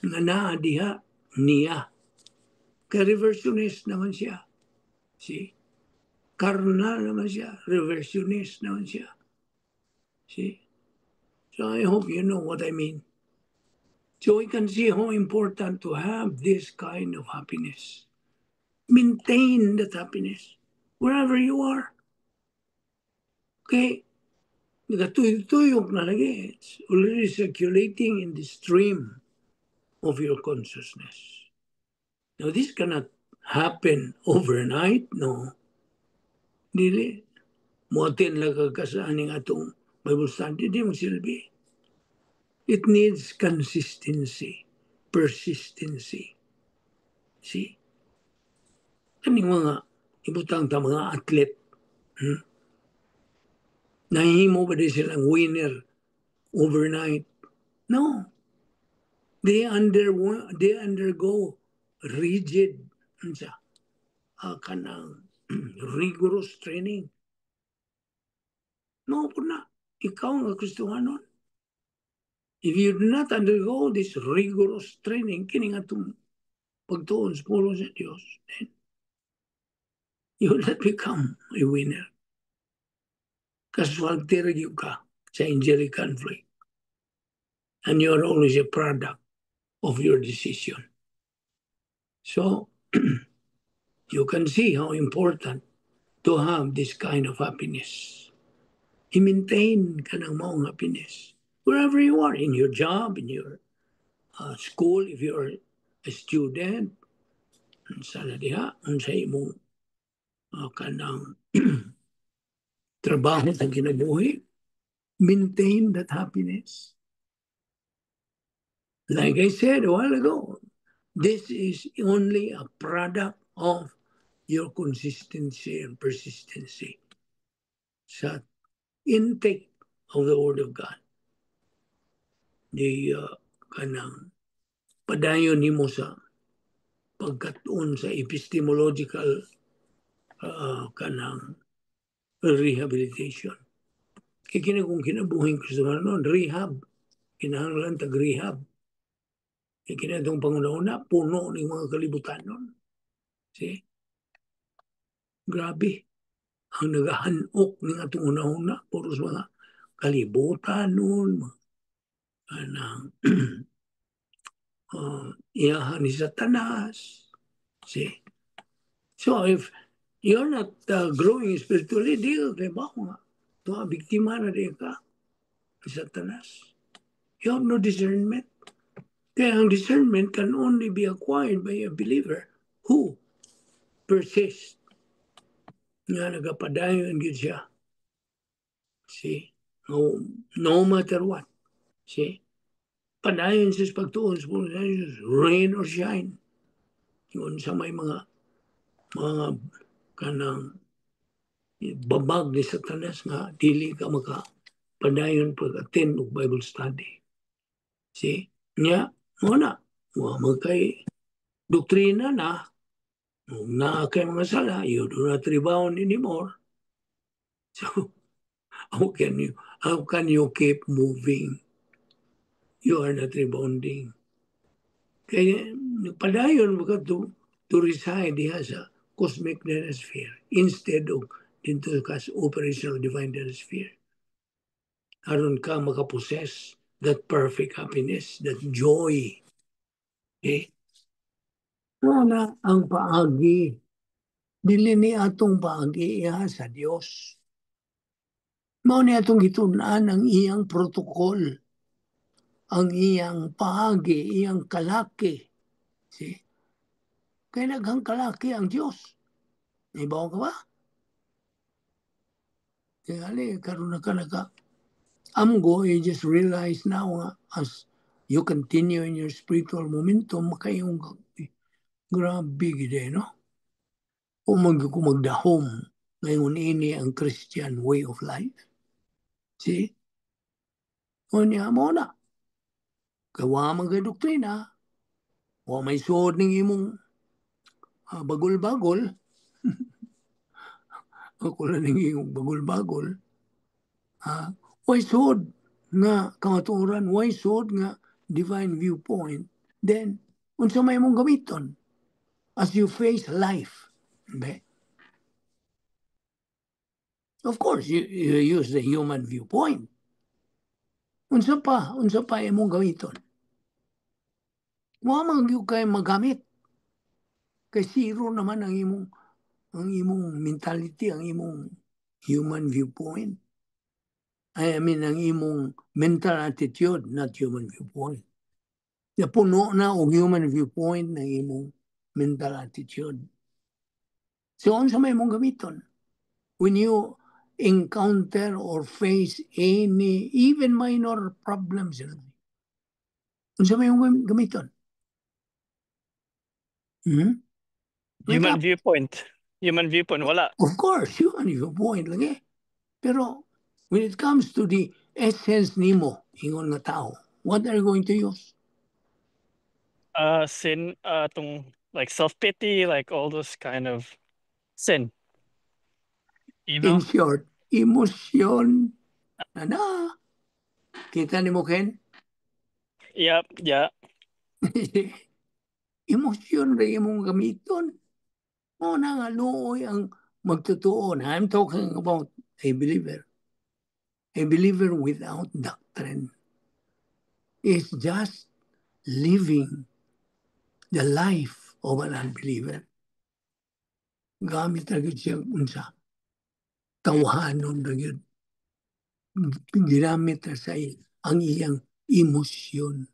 nga naa diha niya. Ka-reversionist naman siya. See? Karnal naman siya. Reversionist naman siya. See? So I hope you know what I mean. So we can see how important to have this kind of happiness. Maintain that happiness wherever you are. Okay? Nagatuyok na lagi. It's already circulating in the stream of your consciousness. Now, this cannot happen overnight, no. Dili. Muatin lang kagkasaan ng atong Bible study, di magsilbi. It needs consistency, persistency. See? Kaning mga ibutang ta mga athlete, nahihimo ba di silang winner overnight? No. They undergo rigid kanang rigorous training. No po na. Ikaw ang Kristohanon. If you do not undergo this rigorous training, kining atong pagtuon sa pulong sa Diyos, then you will not become a winner. Kaswalti rin ka sa angelic conflict. And you are always a product of your decision. So, you can see how important to have this kind of happiness. I-maintain ka ng maong happiness. Wherever you are, in your job, in your school, if you are a student, sana diha, sa imong kanang trabaho sa kinabuhi, maintain that happiness. Like I said a while ago, This is only a product of your consistency and persistency sa intake of the Word of God. Di kanang padayon nimo sa pagkatuon sa epistemological kanang rehabilitation. Kaya kung kinabuhin ko sa noon, rehab. Kinahanglan tag-rehab. Kaya kinatong panguna-una, puno ng mga kalibutan noon. See? Grabe. Ang nagahanok ng atong una-una, puros mga kalibutan noon, kanang iyahan ni Satanas. See? So if you're not growing spiritually, di ka kay bako nga. Ito, biktima na di ka ni Satanas. You have no discernment. Kaya ang discernment can only be acquired by a believer who persists. Nga nagapadayon yun siya. See? No matter what. See? Padayon sa pagtuon sa rain or shine. Yun sa may mga kanang babag ni Satanas nga dili ka padayon pag-attend og Bible study. See? Nya, muna, magkay doktrina na kay mga sala, you do not rebound anymore. So, how can you keep moving? You are not rebounding. Kaya padayon mo ka to reside diha sa cosmic dynasty instead of into the operational divine dynasty. Aron ka makapossess that perfect happiness, that joy. Okay? Na ang paagi, dili ni atong paagi iha sa Dios. Mao ni atong gitun-an ang iyang protokol, ang iyang paagi, iyang kalaki. See? Kaya naghang kalaki ang Dios. Ibaw ka ba? Kaya karon na ka amgo, you just realize now as you continue in your spiritual momentum, makayong grabe gide, no? O magdahom ngayon ini ang Christian way of life. See? O niya mo na. Kawa man kay doktrina, o may suod ng imong bagol-bagol, ako lang ng imong bagol-bagol, way suod nga kamaturan, way suod nga divine viewpoint, then, unsa may mong gamiton as you face life. Okay? Of course, you use the human viewpoint. Unsa pa imong gamiton? Wa man gyud kay magamit. Kay zero naman ang imong mentality, ang imong human viewpoint. I mean, ang imong mental attitude, not human viewpoint. Puno na og human viewpoint ng imong mental attitude. So, unsa may imong gamiton? When you encounter or face any, even minor problems in life, unsa may imong gamiton? Human viewpoint. Human viewpoint, wala. Of course, human viewpoint lagi. Pero when it comes to the essence nimo, ingon nga tao, what are you going to use? Sin, like self-pity, like all those kind of sin. In short, emosyon. Na. Kita ni mo, Ken? Yep, yeah. Emosyon rin imong gamiton. O na nga, luoy ang magtutuon. I'm talking about a believer. A believer without doctrine is just living the life of an unbeliever. Gamit na gud siya unsa. Tawahanon na gud. Ginamit na sa ang iyang emosyon.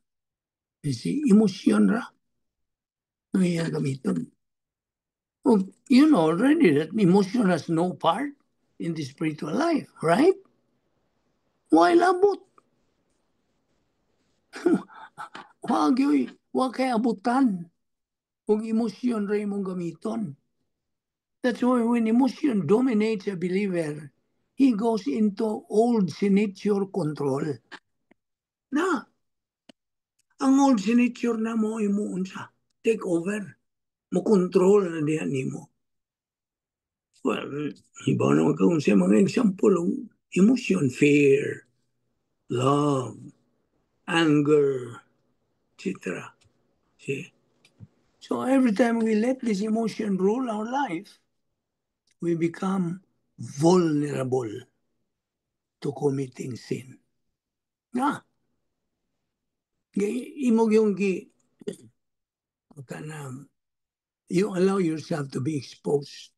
Kasi emosyon ra. Ang iyang gamiton. Well, you know already that emotion has no part in the spiritual life, right? Why labot? Wag kay abutan. Kung emosyon rin mong gamiton. That's why when emotion dominates a believer, he goes into old nature control. Na, ang old nature na mo imuunsa, take over, mo control na diyan nimo. Well, iba naman kung sa mga example ng emotion, fear, love, anger, etc. See? So every time we let this emotion rule our life, we become vulnerable to committing sin. Na, imog yung kanang you allow yourself to be exposed,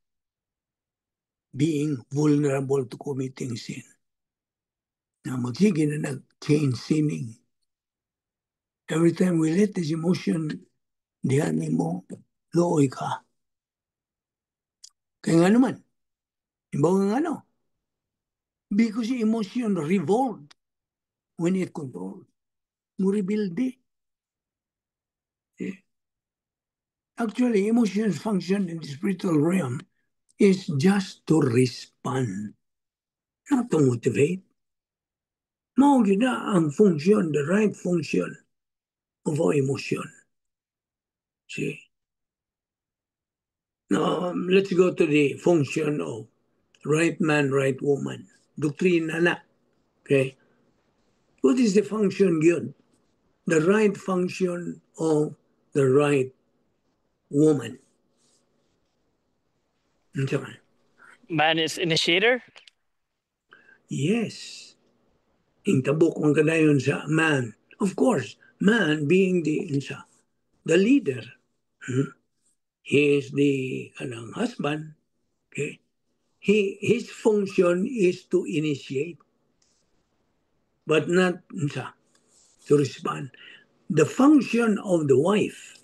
being vulnerable to committing sin. Na magsige na nag-change sinning. Every time we let this emotion, diyan mo, looy ka. Kaya nga naman, ibaw nga ano, because emotion revolt when it controls. Mo rebuild it. Actually, emotions function in the spiritual realm is just to respond, not to motivate. Mao gyud na ang function, the right function of our emotion. See? Now, let's go to the function of right man, right woman. Doktrina na. Okay? What is the function yun? The right function of the right woman. Man is initiator? Yes. Ang tabok ang kadayon sa man. Of course, man being the leader. He is the husband. Okay? His function is to initiate, but not to respond. The function of the wife,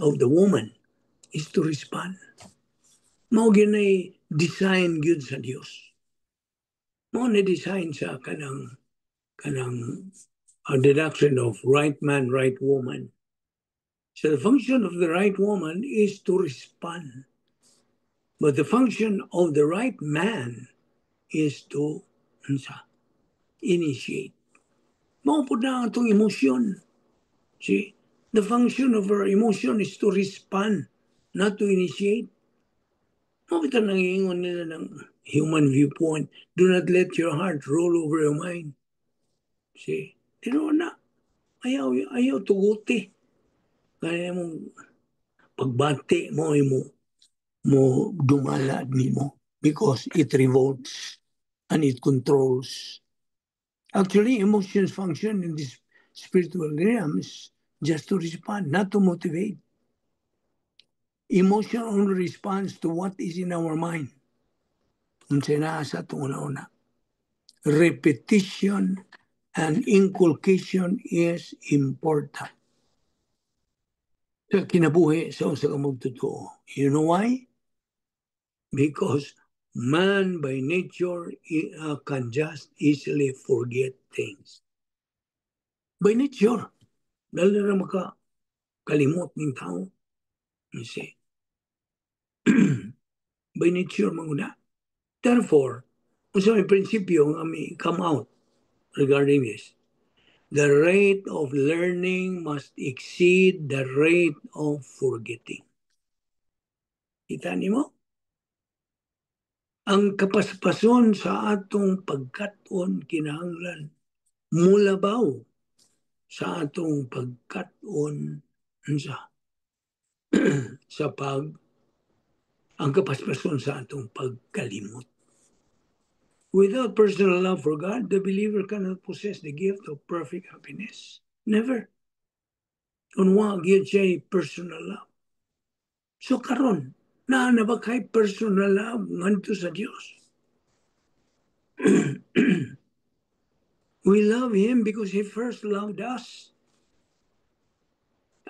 of the woman, is to respond. Mao ginay design gyud sa Dios. Mao na design sa kanang the doctrine of right man, right woman. So the function of the right woman is to respond. But the function of the right man is to initiate. Mao po na itong emotion. See? The function of our emotion is to respond, not to initiate. Mao ito nangingon nila ng human viewpoint. Do not let your heart roll over your mind. See? Pero na, ayaw tuguti. Kaya mong pagbati mo dumalad nimo because it revolts and it controls. Actually, emotions function in this spiritual realms just to respond, not to motivate. Emotion only responds to what is in our mind. Sa una. Repetition and inculcation is important. Sa kinabuhi sa kamugtotoo. You know why? Because man by nature can just easily forget things. By nature. Dahil na makakalimot ng tao. You see. By nature manguna. Therefore, kung may prinsipyo nga may come out regarding this, the rate of learning must exceed the rate of forgetting. Kita nimo? Ang kapaspason sa atong pagkaton kinahanglan mulabaw sa atong pagkaton sa ang kapaspason sa atong pagkalimot. Without personal love for God, the believer cannot possess the gift of perfect happiness. Never. Kung wag yun siya personal love. So karon, na ba kay personal love nganto sa Dios? We love Him because He first loved us.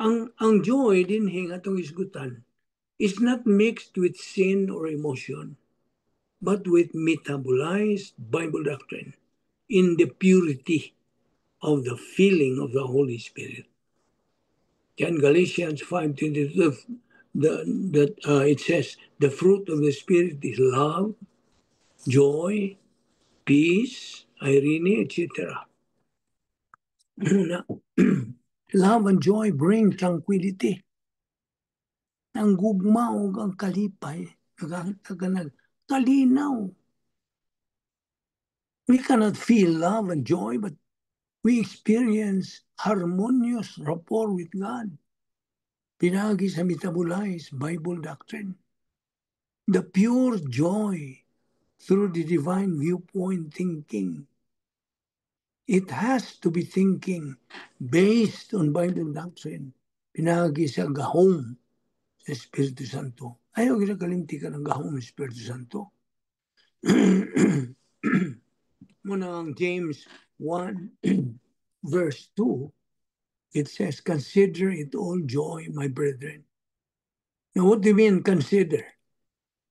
Ang joy din atong isgutan is not mixed with sin or emotion, but with metabolized Bible doctrine in the purity of the feeling of the Holy Spirit. And Galatians 5:22, it says, the fruit of the Spirit is love, joy, peace, irene, etc. Love and joy bring tranquility. Ang gugma o ang kalipay, kalinaw. We cannot feel love and joy, but we experience harmonious rapport with God. Pinagi sa metabolize Bible doctrine. The pure joy through the divine viewpoint thinking. It has to be thinking based on Bible doctrine. Pinagi sa gahom sa Espiritu Santo. Ayaw ginagalimti ka ng gahom sa Espiritu Santo. Muna ang James 1 verse 2, it says, consider it all joy, my brethren. Now, what do you mean, consider?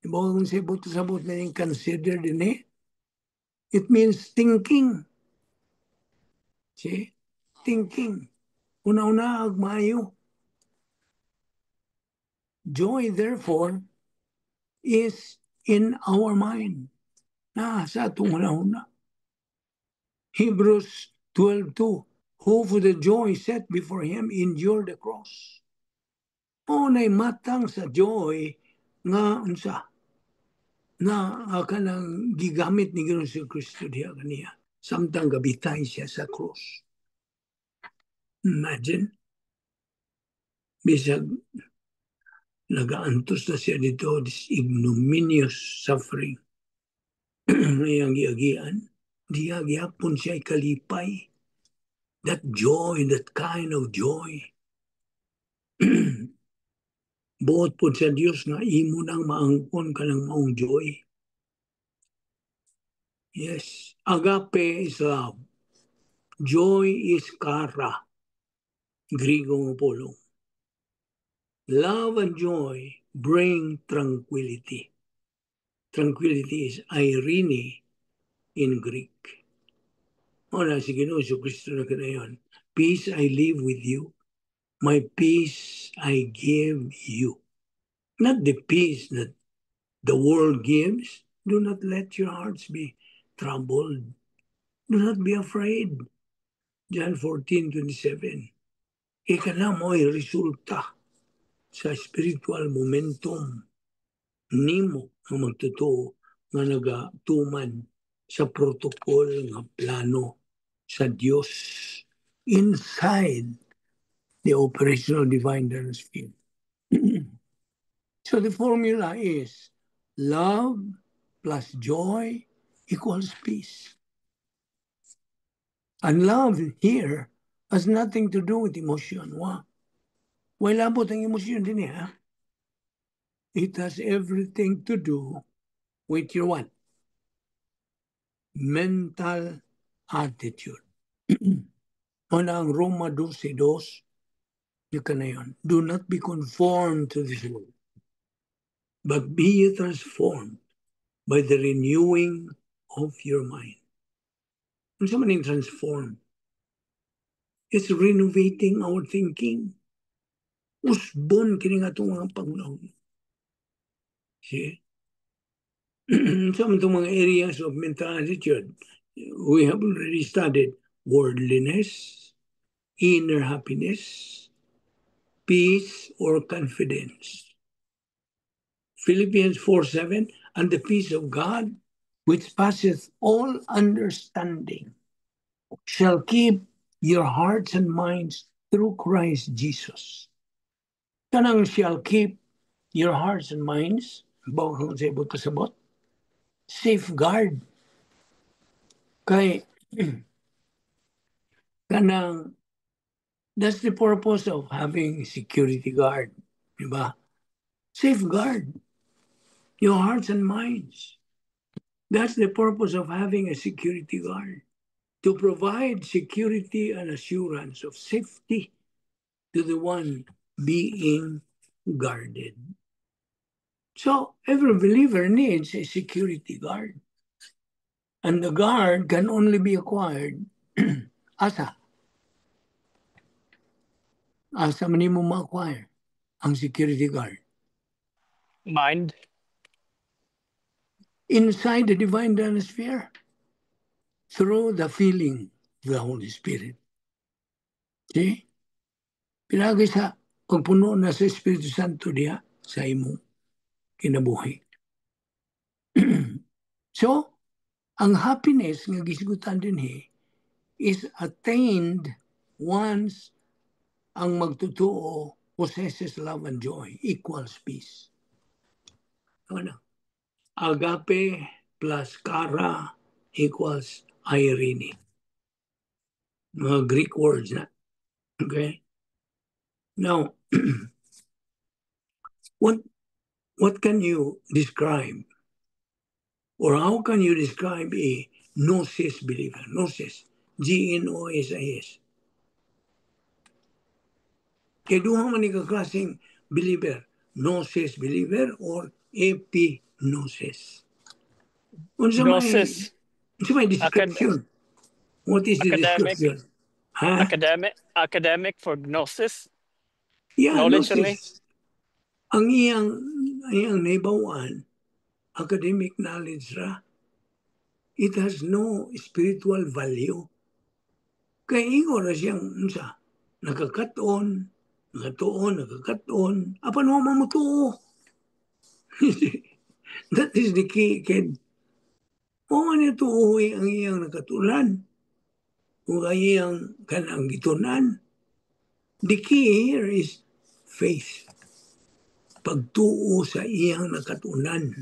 Diba kung sabot na yung consider din eh? It means thinking. See? Thinking. Una-una, agmayo. Joy, therefore, is in our mind. Sa atong una-una. Hebrews 12:2, who for the joy set before him endured the cross. Nay matang sa joy nga unsa na kanang gigamit ni Ginoong si Kristo diha kaniya. Samtang gabitay siya sa cross. Imagine, bisag nagaantos na siya dito, this ignominious suffering. Ngayang giagian, diya gyapon siya ikalipay. That joy, that kind of joy. Buot po sa Diyos nga imo nang maangkon ka ng maong joy. Yes, agape is love. Joy is kara. Grigo nga pulong. Love and joy bring tranquility. Tranquility is irene in Greek. Wala si Ginoong Kristo na kanayon. Peace I leave with you. My peace I give you. Not the peace that the world gives. Do not let your hearts be troubled. Do not be afraid. John 14:27. Ika na mo ay resulta sa spiritual momentum nimo ang magtotoo nga nagatuman sa protocol nga plano sa Dios inside the operational divine sphere. So the formula is love plus joy equals peace. And love here has nothing to do with emotion. Wala po ang emotion din eh. It has everything to do with your what? Mental attitude. Una ang Roma 12:2, yun ka na yun. Do not be conformed to this world, but be transformed by the renewing of your mind. Ano sa maning transform? It's renovating our thinking. Usbon kini nga itong mga pangunahon. See? Some of the mga areas of mental attitude, we have already studied worldliness, inner happiness, peace or confidence. Philippians 4:7, and the peace of God, which passeth all understanding, shall keep your hearts and minds through Christ Jesus. Kanang shall keep your hearts and minds, bawang sa ibot kasabot, safeguard. Kay, kanang, that's the purpose of having security guard. Diba? Safeguard your hearts and minds. That's the purpose of having a security guard. To provide security and assurance of safety to the one being guarded. So every believer needs a security guard. And the guard can only be acquired asa asa man mo ma-acquire ang security guard? Mind. Inside the divine sphere, through the feeling of the Holy Spirit. See? Pinagay sa pagpuno na sa Espiritu Santo diya sa imong kinabuhi. So, ang happiness nga gisgutan din is attained once ang magtotoo possesses love and joy equals peace. Ano? Agape plus kara equals irene. Mga Greek words na. Okay? Now, what can you describe, or how can you describe a gnosis believer? Gnosis, Gnosis. Kaya duha man ni kaklaseng believer, gnosis believer or epignosis. Unsa Gnosis. may description? What is the Academic. description? Huh? Academic for gnosis. Yeah, Knowledge only. gnosis. Ang iyang naibawan, academic knowledge ra, it has no spiritual value. Kaya ingo ra siyang nakakaton, nakakaton, apan mo mamutuo. That is the key, kid. O man ito uwi ang iyang nakatulan, o iyang kanang gitunan. The key here is faith. Pagtuo sa iyang nakatunan.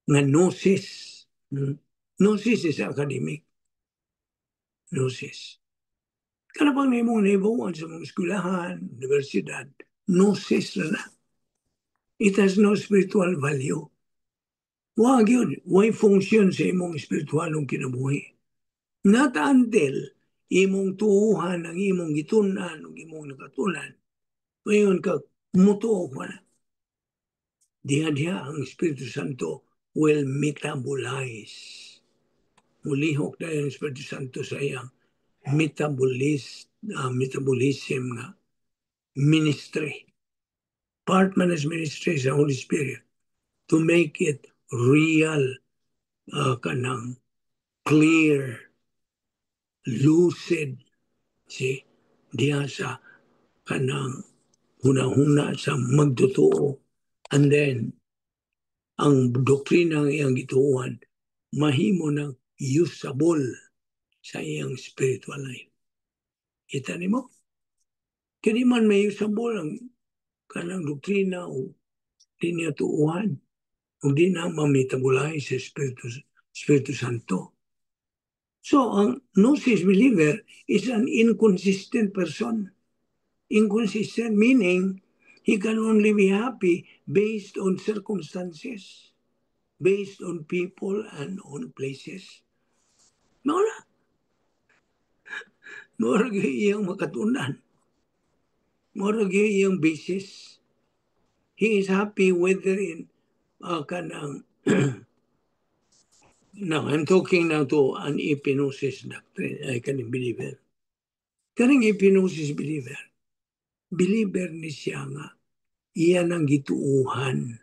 Nga gnosis. Gnosis is academic. Gnosis. Karabang na imong naibawan sa mga eskulahan, universidad, gnosis na. It has no spiritual value. Wag yun. Why function sa imong spiritualong kinabuhi? Not until imong tuuhan ang imong gitunan, ang imong nakatunan. Ngayon ka, mutuo ka na. Diha ang Espiritu Santo will metabolize. Mulihok na yung Espiritu Santo sa iyang metabolism nga ministry. Part man is ministry sa Holy Spirit to make it real, kanang clear, lucid. See? Diya sa kanang huna-huna sa magtotoo. And then, ang doktrina ng iyang gituuhan, mahimo ng usable sa iyang spiritual life. Kita ni mo? Kaya man may usable ang kanang doktrina o di niya tuuhan o di na mamitabulay sa Espiritu Santo. So, ang gnosis believer is an inconsistent person. Inconsistent meaning he can only be happy based on circumstances, based on people and on places. Mora iyang makatunan. Mora iyang basis. He is happy whether in kanang now I'm talking now to an epignosis doctrine. I can believer. Kaning epignosis believer ni siya nga iyan ang gituuhan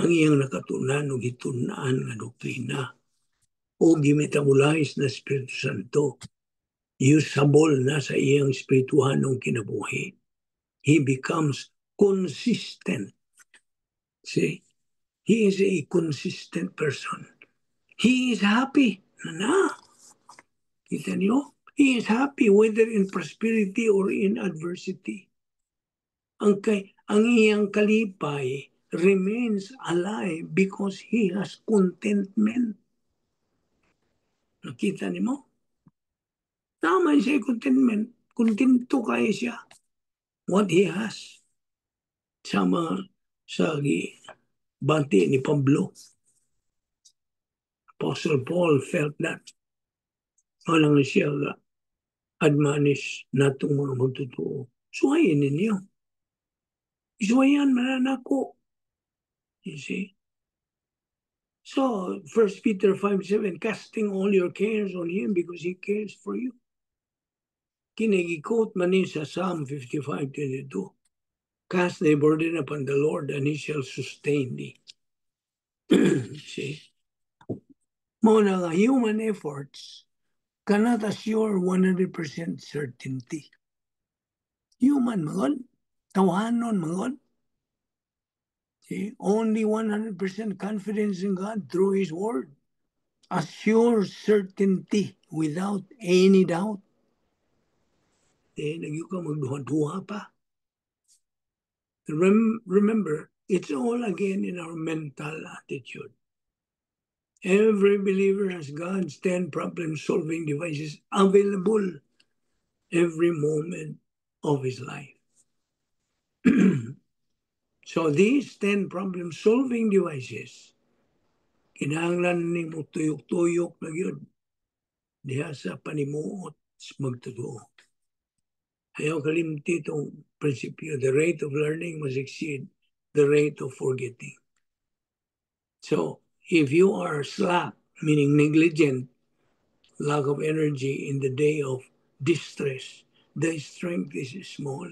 ang iyang nakatunan o gitunaan nga doktrina o gimetabolize na Espiritu Santo. Usable na sa iyang espirituhanong kinabuhi. He becomes consistent. See? He is a consistent person. He is happy. Kita niyo? He is happy whether in prosperity or in adversity. Ang iyang kalipay remains alive because he has contentment. Nakita niyo? Tama siya contentment. Kontento kaya siya. What he has. Sa bati ni Pablo. Apostle Paul felt that. Walang siya admonish na itong mga magtotoo. Suwayin ninyo. Suwayan mananako. You see? So, 1 Peter 5:7, casting all your cares on Him because He cares for you. Kinigikot man ni sa Psalm 55:22. Cast thy burden upon the Lord, and He shall sustain thee. See? Muna nga, human efforts cannot assure 100% certainty. Human mga tawanon mga. See? Only 100% confidence in God through His Word assures certainty without any doubt. Nagyo ka magduha-duha pa. Remember, it's all again in our mental attitude. Every believer has God's 10 problem-solving devices available every moment of his life. So these 10 problem-solving devices, kinahanglan ni mo tuyok-tuyok na yun. Diha sa panimuot, magtutuo. Ayaw kalimti itong prinsipyo. The rate of learning must exceed the rate of forgetting. So, if you are slack, meaning negligent, lack of energy in the day of distress, thy strength is small.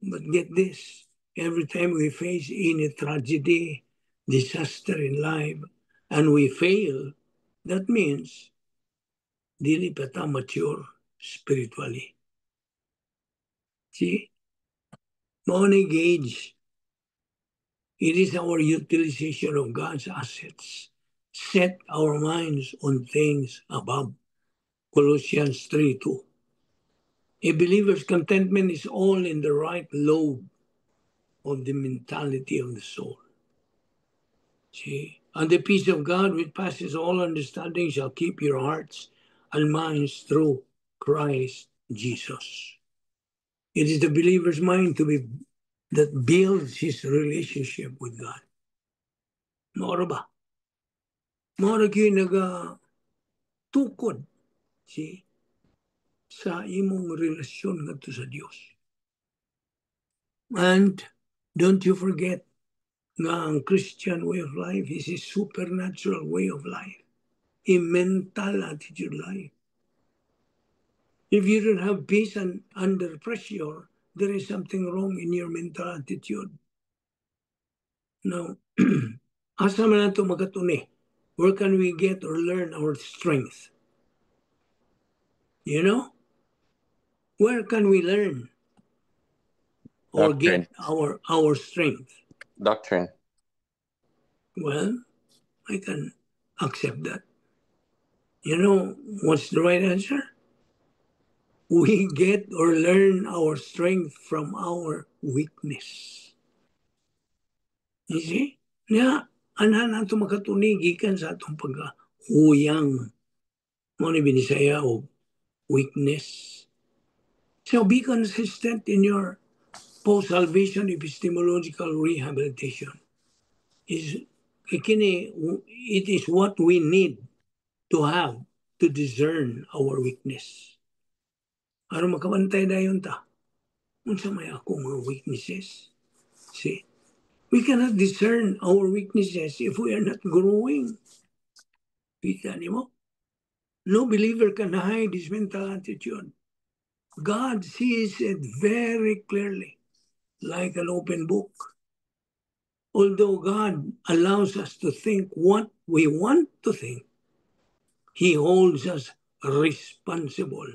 But get this, every time we face any tragedy, disaster in life, and we fail, that means dili pa ta mature spiritually. See? Money gauge. It is our utilization of God's assets. Set our minds on things above. Colossians 3:2. A believer's contentment is all in the right lobe of the mentality of the soul. See? And the peace of God which passes all understanding shall keep your hearts and minds through Christ Jesus. It is the believer's mind that builds his relationship with God. Mora ba? Mora kayo tukod, see, sa imong relasyon ngadto sa Dios. And don't you forget nga ang Christian way of life is a supernatural way of life, a mental attitude life. If you don't have peace and under pressure, there is something wrong in your mental attitude. Now, asa man nato makatuni? Where can we get or learn our strength? You know? Where can we learn or Doctrine. get our strength? Doctrine. Well, I can accept that. You know what's the right answer? We get or learn our strength from our weakness. You see? Nga, ana nato makatuni gikan sa atong pagkahuyang. Mo ni binisaya o weakness. So be consistent in your post-salvation epistemological rehabilitation. It is what we need to have to discern our weakness. Aron makabantay dayon ta. Unsa may ako mga weaknesses? See? We cannot discern our weaknesses if we are not growing. Kita nimo? No believer can hide his mental attitude. God sees it very clearly, like an open book. Although God allows us to think what we want to think, He holds us responsible,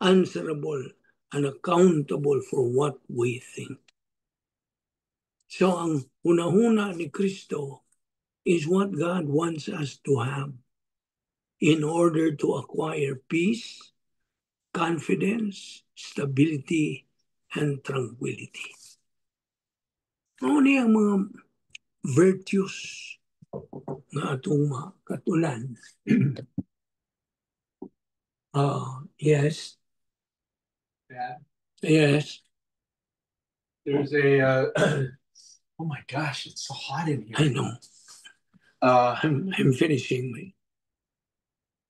answerable, and accountable for what we think. So ang hunahuna ni Kristo is what God wants us to have in order to acquire peace, confidence, stability, and tranquility. Ano niya ang mga virtues na atong makatulan? Yes. Dad, Yes. there's a oh my gosh, it's so hot in I here. know. Uh I'm finishing my.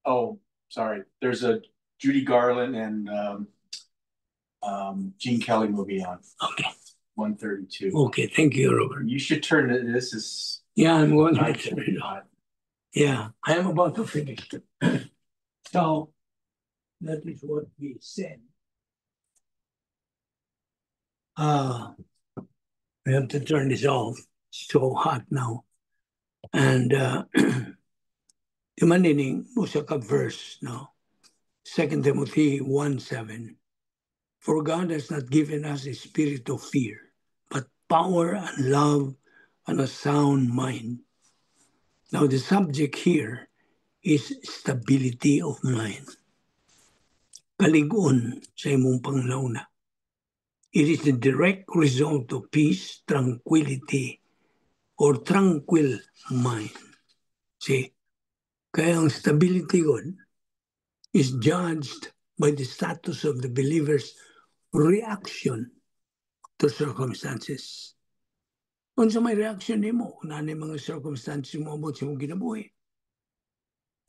oh, sorry. There's a Judy Garland and Gene Kelly movie on Okay. 132. Okay. Thank you, Robert. You should turn it. This is Yeah, I'm going to not turn it on. hot. Yeah, I am about to finish. So, That is what we said. We have to turn this off. It's so hot now. And imanining usa ka verse, no? 2 Timothy 1:7. For God has not given us a spirit of fear, but power and love and a sound mind. Now the subject here is stability of mind. Kaligon sa imong panglauna. It is the direct result of peace, tranquility, or tranquil mind. See, kaya ang stability God is judged by the status of the believer's reaction to circumstances. Kung sa may reaction mo, kung ano yung mga circumstances mo about sa mong ginabuhi.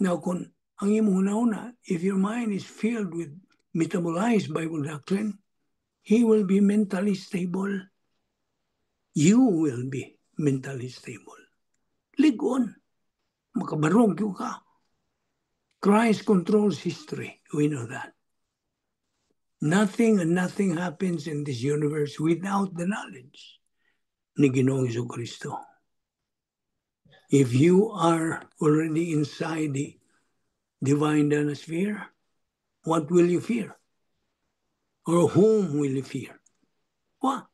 Now, kung ang imong una, if your mind is filled with metabolized Bible doctrine, he will be mentally stable. You will be mentally stable. Ligon. Makabarog yung ka. Christ controls history. We know that. Nothing and nothing happens in this universe without the knowledge ni Ginoong Jesucristo. If you are already inside the divine atmosphere, what will you fear? Or whom will you fear? Wag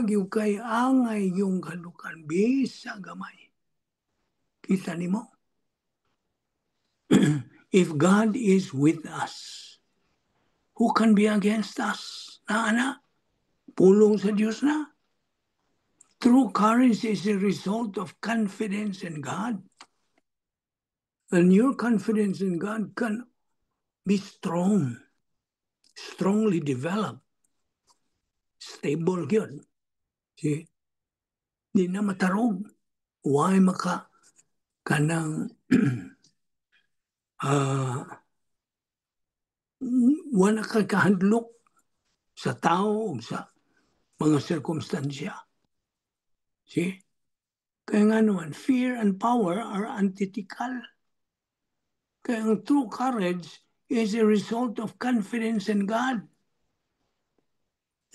yung kay angay yung kalukan, bisa gamay. Kita ni mo? If God is with us, who can be against us? Na, pulong sa Diyos na. True courage is a result of confidence in God. And your confidence in God can be strong, strongly developed, stable yun. See? Di na matarog. Why maka kanang wala ka kahadlok sa tao o sa mga sirkumstansya. See? Kaya nga naman, fear and power are antithetical. Kaya ang true courage is a result of confidence in God.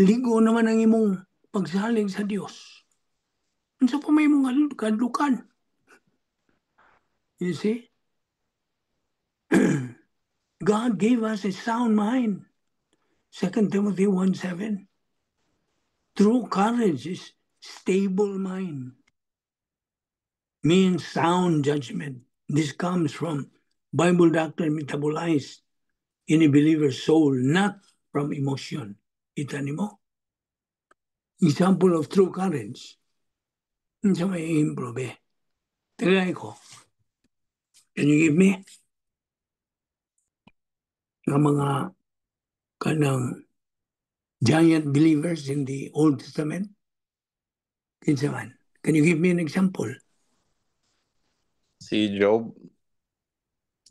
Ligo naman ang imong pagsalig sa Diyos. Unsa pa may mong kadlukan? You see? God gave us a sound mind. 2 Timothy 1:7. True courage is stable mind. Means sound judgment. This comes from Bible doctrine metabolized in a believer's soul, not from emotion. Kita ni mo? Example of true courage. Sa may improve. Tagay ko. Can you give me? Ng mga kanang giant believers in the Old Testament? Kinsa man? Can you give me an example? Si Job.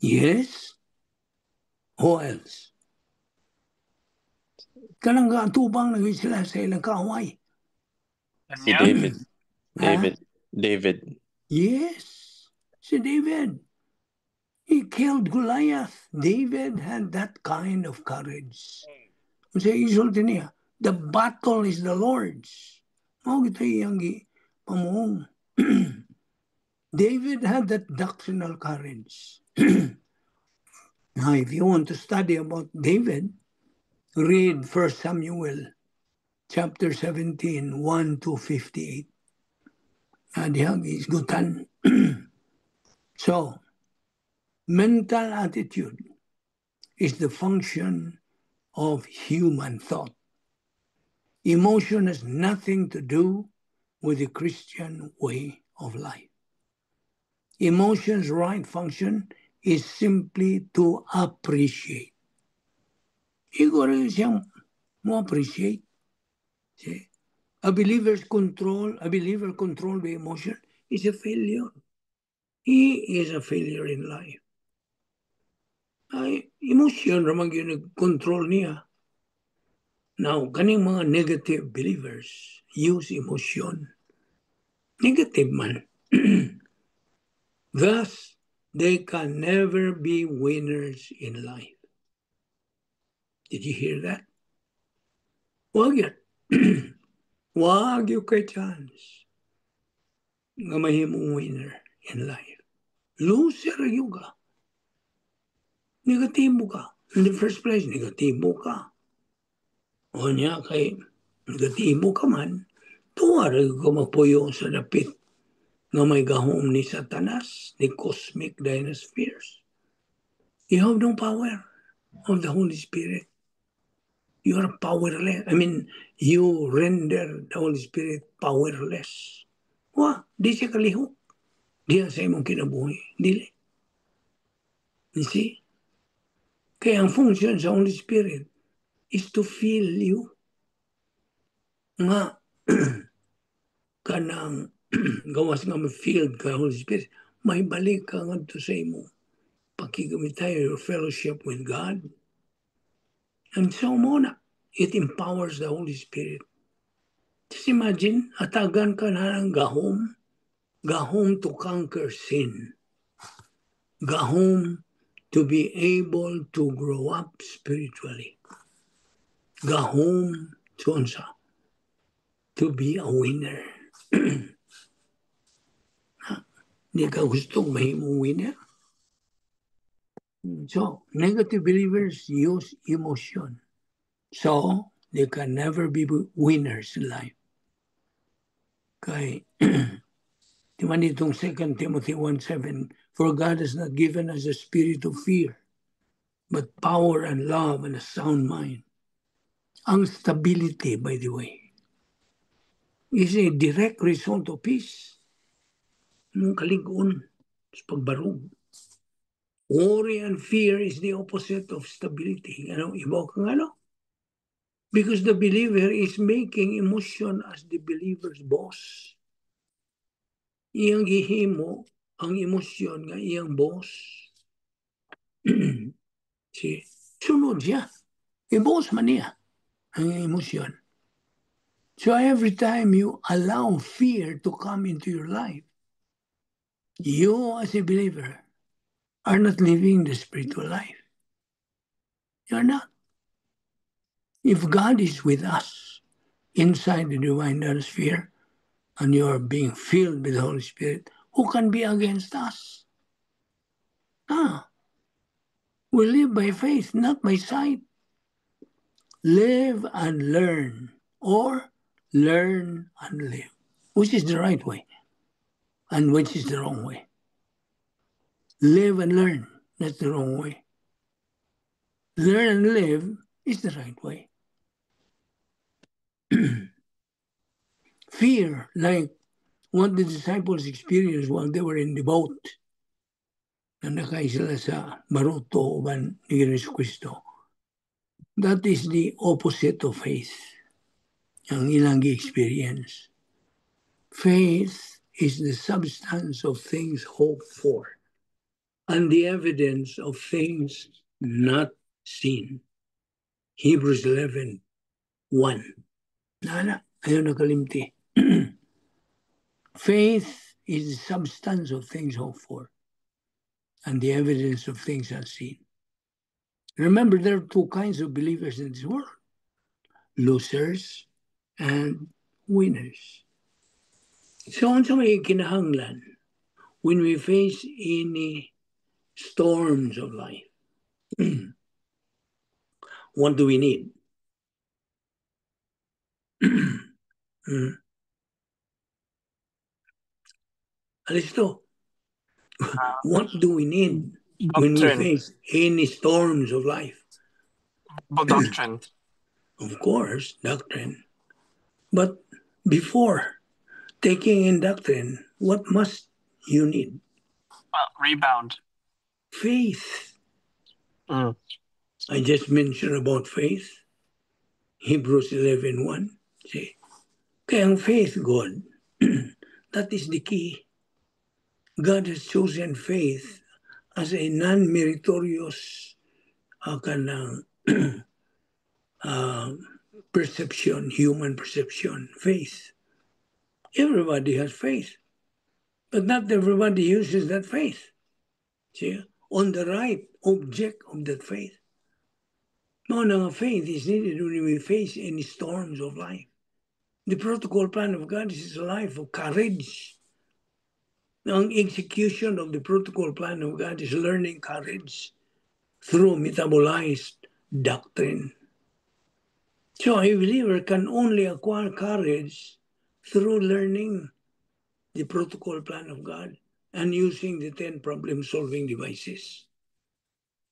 Yes. Who else? Kanang katubang na sila sa ilang kaaway. Si David. David. Yes. Si David. He killed Goliath. David had that kind of courage. Sa isulti niya, the battle is the Lord's. Kita iyang pamuong. David had that doctrinal courage. Now, if you want to study about David, read 1 Samuel chapter 17, 1-58. Adihag is gutan. So, mental attitude is the function of human thought. Emotion has nothing to do with the Christian way of life. Emotion's right function is simply to appreciate. Ikaw rin siyang mo appreciate. See? A believer controlled by emotion is a failure. He is a failure in life. Emotion ramang yun nag-control niya. Now, kaning mga negative believers use emotion. Negative man. Thus, they can never be winners in life. Did you hear that? Wag yan. Wag yung kay chance nga mahimong winner in life. Loser yung ka. Negatibo ka. In the first place, negatibo ka. O niya kay negatibo ka man, tuwari ka mapuyo sa dapit nga may gahom ni Satanas, ni cosmic dinospheres. You have no power of the Holy Spirit. You are powerless. I mean, you render the Holy Spirit powerless. Wa, di siya kalihok. Di sa imong kinabuhi. Dili. You see? Kaya ang function sa Holy Spirit is to fill you. Nga, kanang gawas nga ma-filled ka Holy Spirit, may balik ka nga to sa imo. Pakigamit tayo your fellowship with God. And so muna, it empowers the Holy Spirit. Just imagine, atagan ka na ng gahom to conquer sin, gahom to be able to grow up spiritually, gahom to be a winner. Di ka gustong mahimong winner? So, negative believers use emotion. So, they can never be winners in life. Kay, di man itong 2 Timothy 1:7, for God has not given us a spirit of fear, but power and love and a sound mind. Ang stability, by the way, is a direct result of peace. Nung kaligon sa pagbarog. Worry and fear is the opposite of stability. Ano, ibaw kang ano? Because the believer is making emotion as the believer's boss. Iyang gihimo ang emosyon nga iyang boss. See, sunod siya. I-boss man niya ang emosyon. So every time you allow fear to come into your life, you as a believer are not living the spiritual life. You're not. If God is with us inside the divine atmosphere and you are being filled with the Holy Spirit, who can be against us? We live by faith, not by sight. Live and learn, or learn and live. Which is the right way? And which is the wrong way? Live and learn, that's the wrong way. Learn and live is the right way. Fear, like what the disciples experienced while they were in the boat, na nakay sila sa baruto uban ni Jesu Cristo. That is the opposite of faith, ang ilang experience. Faith is the substance of things hoped for and the evidence of things not seen. Hebrews 11:1. Nana, ayaw nakalimti. Faith is the substance of things hoped for and the evidence of things unseen. Remember, there are two kinds of believers in this world: losers and winners. So, sa may kinahanglan, when we face any storms of life, what do we need? Alisto, what do we need when we Doctrine. face any storms of life? But doctrine. Of course, doctrine. But before taking in doctrine, what must you need? Well, rebound. Faith. Mm. I just mentioned about faith. Hebrews 11:1. See? Kaya ang faith, God, that is the key. God has chosen faith as a non-meritorious perception, human perception, faith. Everybody has faith, but not everybody uses that faith. See, on the right object of that faith. No, no, faith is needed when we face any storms of life. The protocol plan of God is a life of courage. The execution of the protocol plan of God is learning courage through metabolized doctrine. So a believer can only acquire courage through learning the protocol plan of God and using the 10 problem-solving devices.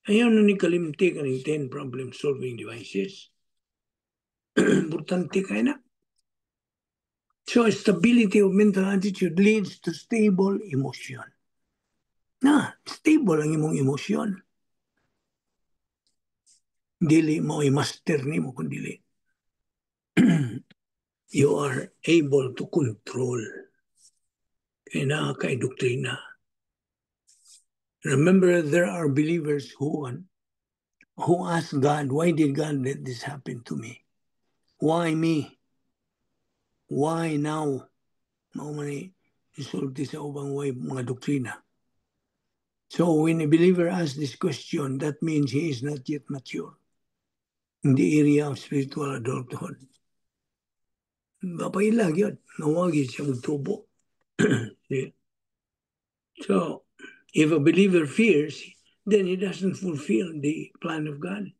Ayaw na ni kalimti ka ng 10 problem-solving devices. Importante kayo na. So stability of mental attitude leads to stable emotion. Stable ang imong emosyon. Dili mo i-master ni mo kung dili. You are able to control. Kaya kay doktrina. Remember, there are believers who ask God, why did God let this happen to me? Why me? Why now? Maumani isulti sa ubang way mga doktrina. So when a believer asks this question, that means he is not yet mature in the area of spiritual adulthood. Mapailag yun. Nawagi siya magtubo. So, if a believer fears, then he doesn't fulfill the plan of God.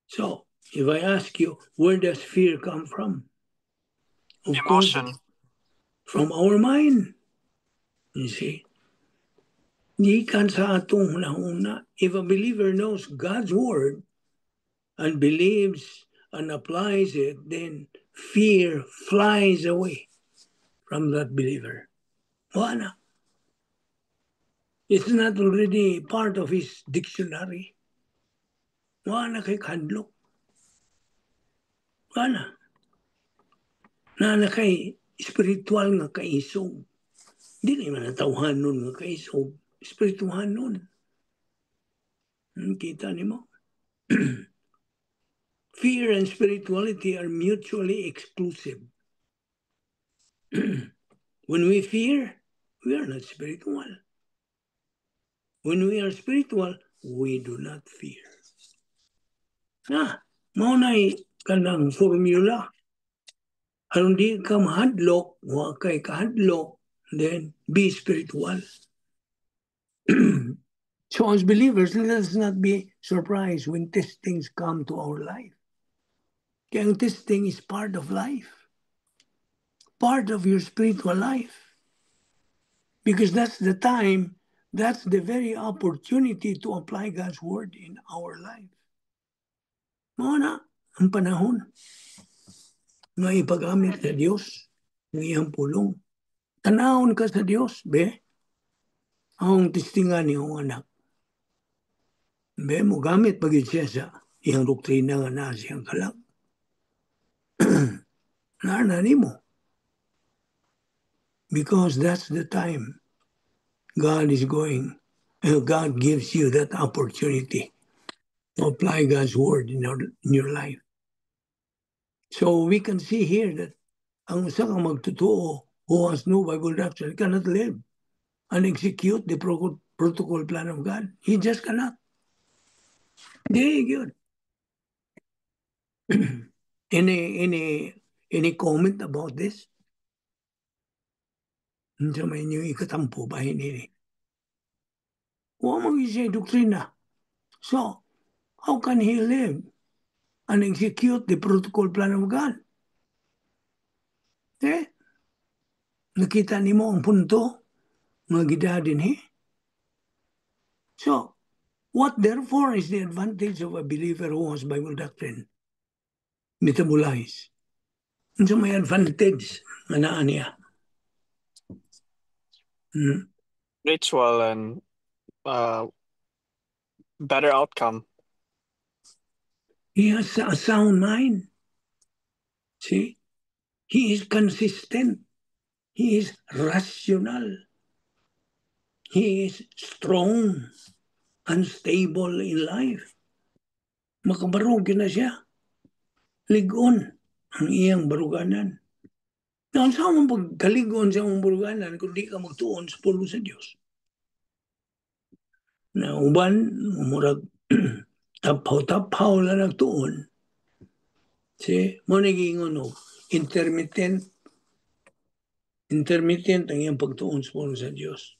So, if I ask you, where does fear come from? Of Emotion. course, from our mind. You see? Gikan sa atong hunahuna, if a believer knows God's word and believes and applies it, then fear flies away from that believer. Wala. It's not already part of his dictionary. Wala kay kadlok. Wala. Na kay spiritual nga kaisog. Di naman natawhanon nga kaisog. Spirituhanon. Kita ni mo. Fear and spirituality are mutually exclusive. When we fear, we are not spiritual. When we are spiritual, we do not fear. Maunay kanang formula. Aron di ka mahadlok, wa kay kahadlok, then be spiritual. So as believers, let us not be surprised when testings come to our life. Kaya ang testing is part of life. Part of your spiritual life. Because that's the time, that's the very opportunity to apply God's word in our life. Mauna, ang panahon na ipagamit sa Diyos ng iyang pulong. Tanahon ka sa Diyos, be. Ang testingan niyong anak. Be, mo gamit pagid siya sa iyang doktrina nga na siyang kalang. Naanani mo. Because that's the time God is going, God gives you that opportunity to apply God's word in your life. So we can see here that ang isa kang magtotoo who has no Bible doctrine cannot live and execute the protocol plan of God. He just cannot. Very good. Any comment about this? Sa may inyo ikatampo ba hindi? Huwag mag-isay doktrina. So, how can he live and execute the protocol plan of God? Nakita ni mo ang punto nga gidadin So, what therefore is the advantage of a believer who has Bible doctrine? Metabolize. So may advantage nga naa niya. Ritual and better outcome. He has a sound mind. See? He is consistent. He is rational. He is strong and stable in life. Makabarog na siya. Ligon ang iyang baruganan. Now, saan mo pagkaligon sa iyong baruganan kung di ka magtuon sa pulo sa Diyos? Na uban, murag tapaw-tapaw lang nagtuon. Si, mo nagingon o, intermittent ang iyang pagtuon sa Diyos.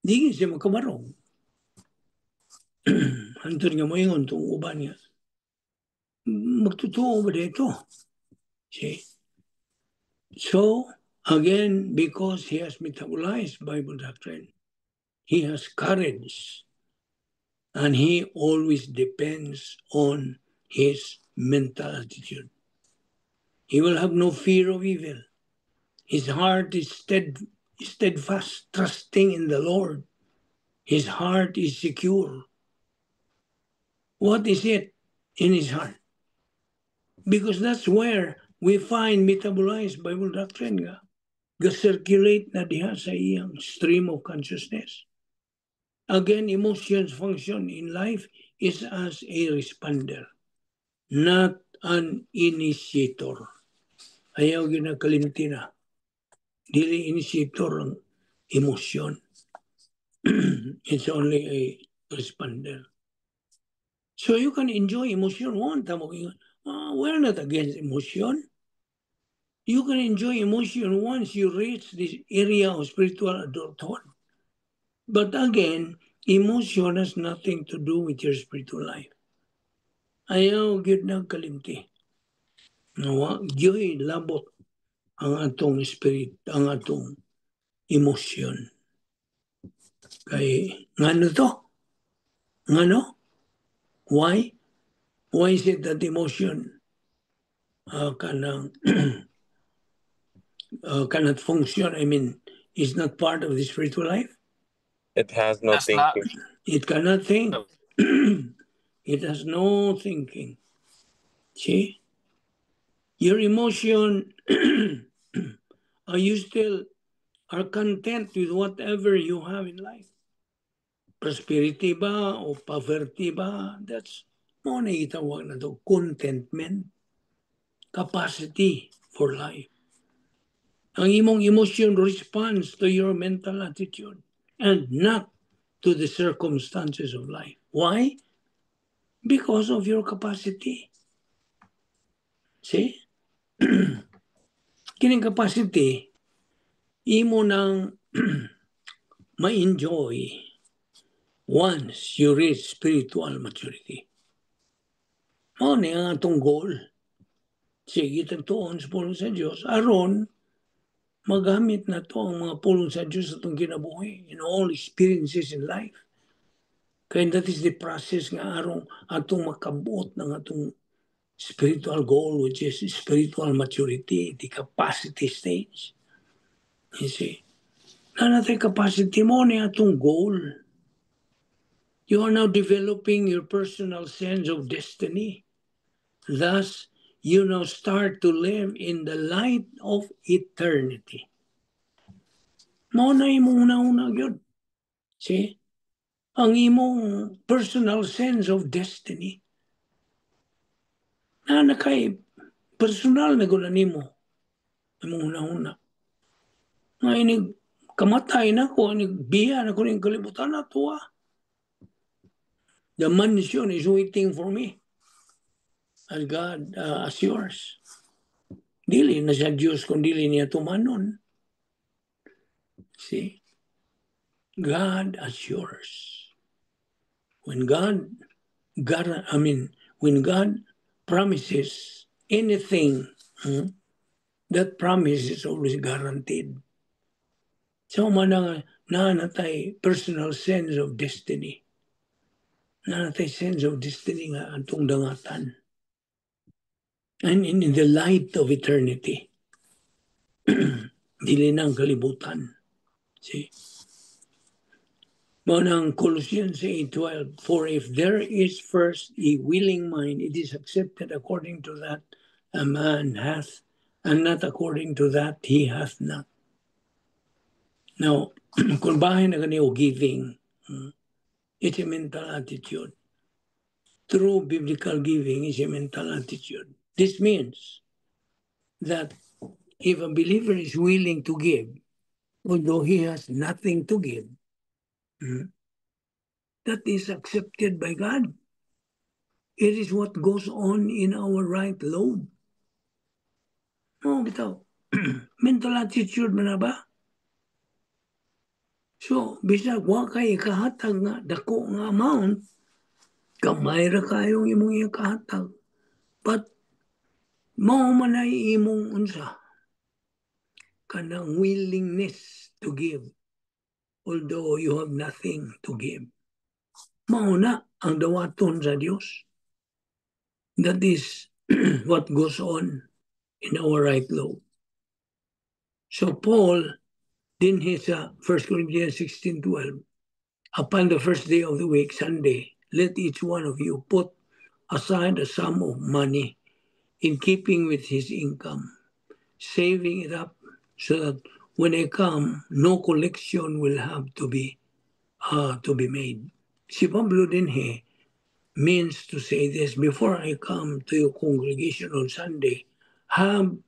Di siya makabarong. Hantod nga mo ingon itong uban niya. Magtutuo ba dito? See? So, again, because he has metabolized Bible doctrine, he has courage, and he always depends on his mental attitude. He will have no fear of evil. His heart is steadfast, trusting in the Lord. His heart is secure. What is it in his heart? Because that's where we find metabolized Bible doctrine nga. Ga-circulate na diha sa iyang stream of consciousness. Again, emotions function in life is as a responder, not an initiator. Ayaw ginakalimti na. Dili initiator ang emotion. It's only a responder. So you can enjoy emotion. We're not against emotion. You can enjoy emotion once you reach this area of spiritual adulthood. But again, emotion has nothing to do with your spiritual life. Ayaw gyud nagkalimti. Nawa, joy labot ang atong spirit, ang atong emotion. Kay, ngano to? Ngano? Why? Why is it that emotion cannot function? I mean, is not part of the spiritual life? It has no That's not. thinking. It cannot think. It has no thinking. See? Your emotion, are you still are content with whatever you have in life? Prosperity ba o poverty ba? That's mo na itawag na to, contentment, capacity for life. Ang imong emotion responds to your mental attitude and not to the circumstances of life. Why? Because of your capacity. See? Kining capacity, imo nang ma-enjoy once you reach spiritual maturity. Mao ni ang atong goal. Sige, tagtuon sa pulong sa Diyos. Aron, magamit na to ang mga pulong sa Diyos sa itong kinabuhi in all experiences in life. Kaya that is the process nga aron atong makabuot ng atong spiritual goal, which is spiritual maturity, the capacity stage. You see? Na natin capacity mo ni atong goal. You are now developing your personal sense of destiny. Thus, you now start to live in the light of eternity. Mao na imong una-una gyud. See? Ang imong personal sense of destiny. Na nakay personal na gula nimo. Imong una-una. Nga inig kamatay na ko, inig biya na ko ning kalibutan na tuwa. The mansion is waiting for me. As God assures. Dili na siya Diyos kung dili niya tumanon. See? God assures. When God promises anything, that promise is always guaranteed. So man natay personal sense of destiny. Natay sense of destiny nga atong dangatan. And in the light of eternity. Dili nang kalibutan. See? Manang Colossians 8:12, for if there is first a willing mind, it is accepted according to that a man hath, and not according to that he hath not. Now, kung bahay na kaniyo giving, it's a mental attitude. True biblical giving is a mental attitude. This means that if a believer is willing to give, although he has nothing to give, that is accepted by God. It is what goes on in our right lobe. No, bitaw. Mental attitude man na ba? So, bisag wa kay ikahatag nga dako nga amount, kamay ra kayong imong ikahatag. But, mao man ay imong unsa, kanang willingness to give, although you have nothing to give. Mao na ang dawaton sa Dios. That is what goes on in our right lobe. So Paul, din sa 1 Corinthians 16:12, upon the first day of the week, Sunday, let each one of you put aside a sum of money in keeping with his income, saving it up so that when I come, no collection will have to be made. Si Pablo din means to say this: before I come to your congregation on Sunday, have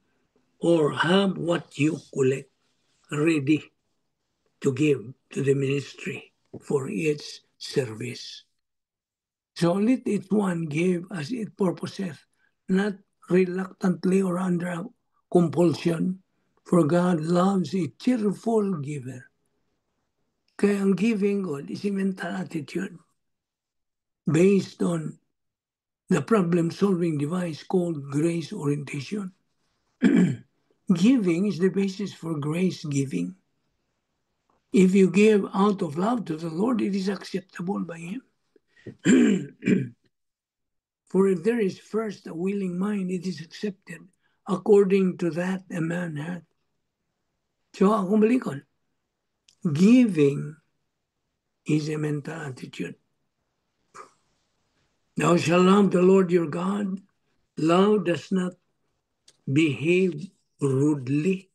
what you collect ready to give to the ministry for its service. So let each one give as it purposeth, not reluctantly or under compulsion, for God loves a cheerful giver. Kaya ang giving God is a mental attitude based on the problem-solving device called grace orientation. Giving is the basis for grace giving. If you give out of love to the Lord, it is acceptable by Him. For if there is first a willing mind, it is accepted according to that a man hath. So akong balikon, giving is a mental attitude. Thou shalt love the Lord your God. Love does not behave rudely.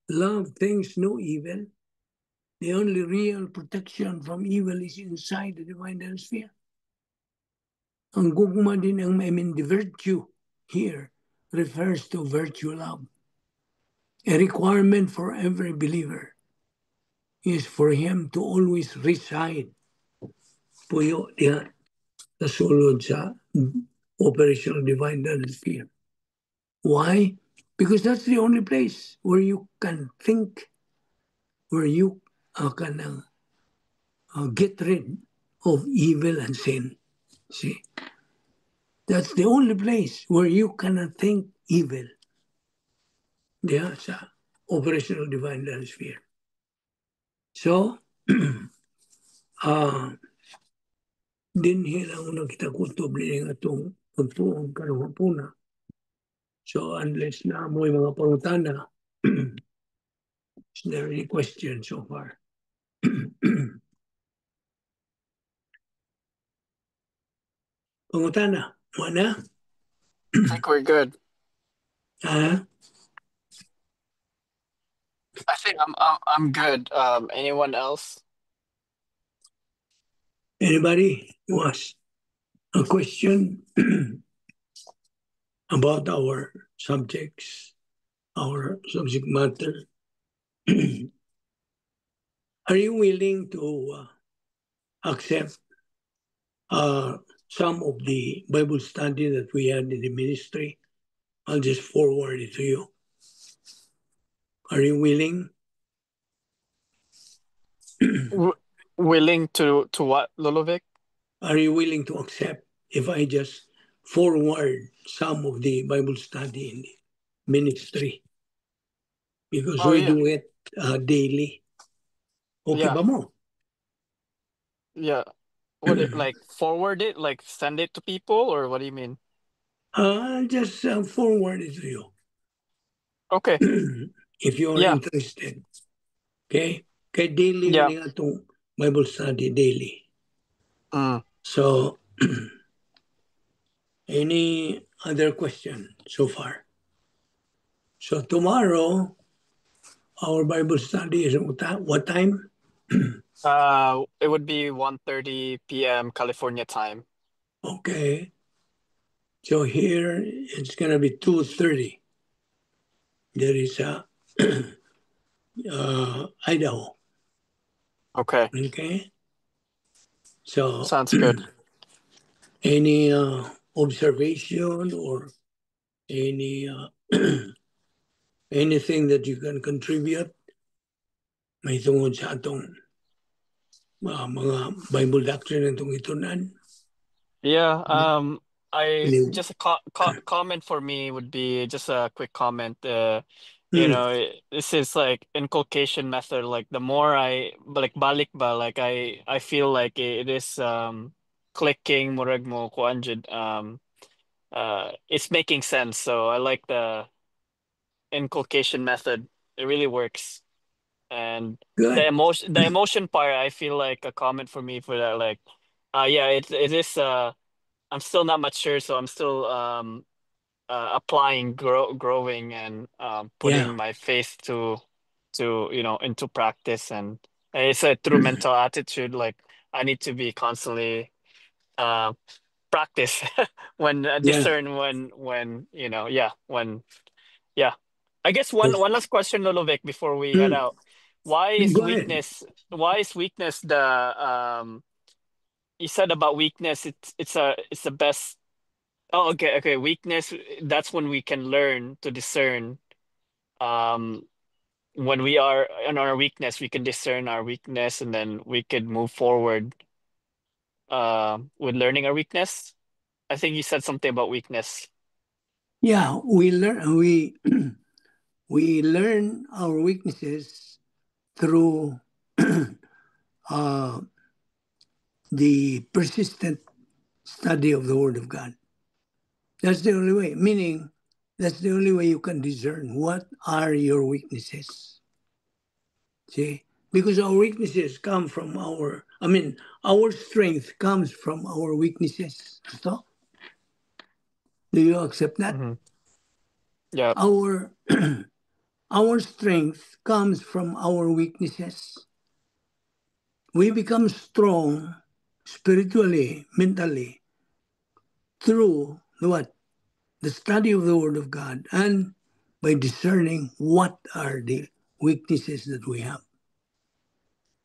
Love thinks no evil. The only real protection from evil is inside the divine sphere. Ang gugma din the virtue here refers to virtue love. A requirement for every believer is for him to always reside puyo diha sa sulod sa operational divine sphere. Why? Because that's the only place where you can think, where you can get rid of evil and sin. See? That's the only place where you cannot think evil. Diya sa operational divine sphere. So, dinhi lang unang kita kutob ni nga itong pagtuong karunapuna. So, unless na mo yung mga pangutana, is there any question so far? Pangutana, wala? I think we're good. Ah, I think I'm good. Anyone else? anybody who has a question about our subjects, our subject matter? Are you willing to accept some of the Bible study that we had in the ministry? I'll just forward it to you. Are you willing? Willing to what, Lulovic? Are you willing to accept if I just forward some of the Bible study in the ministry? Because we do it daily. Okay ba mo? Yeah. What like forward it, like send it to people, or what do you mean? Just forward it to you. Okay. If you're interested. Okay? Kaya daily Yeah. nga itong Bible study, daily. Mm. So, any other question so far? So tomorrow, our Bible study is what time? It would be 1:30 p.m. California time. Okay. So here, it's going to be 2:30. There is Idaho. Okay. Okay? So, Sounds good. any observation or any anything that you can contribute may tungod sa atong mga Bible doctrine itong itunan? Yeah. I Liw. just a comment for me would be just a quick comment. Hmm. This is like inculcation method. Like the more I like balik ba, like I feel like it is clicking murag mo kuan jud, it's making sense. So I like the inculcation method. It really works. And Good. the emotion part, I feel like a comment for me for that, like yeah, it is I'm still not mature, so I'm still applying, growing, and Yeah. putting my faith to into practice. And it's a true mental attitude. Like I need to be constantly uh, practice when Yeah. discern when yeah. I guess one last question, Ludovic, before we head Hmm. out. Why is Go ahead. weakness the you said about weakness, it's the best. Oh, okay. Weakness, that's when we can learn to discern. Um, when we are on our weakness, we can discern our weakness, and then we could move forward with learning our weakness. I think you said something about weakness. Yeah, we learn we learn our weaknesses through uh, the persistent study of the Word of God. That's the only way. Meaning, that's the only way you can discern what are your weaknesses. See, because our weaknesses come from our strength comes from our weaknesses. So, do you accept that? Hmm. Yeah. Our our strength comes from our weaknesses. We become strong spiritually, mentally, through what? The study of the Word of God and by discerning what are the weaknesses that we have.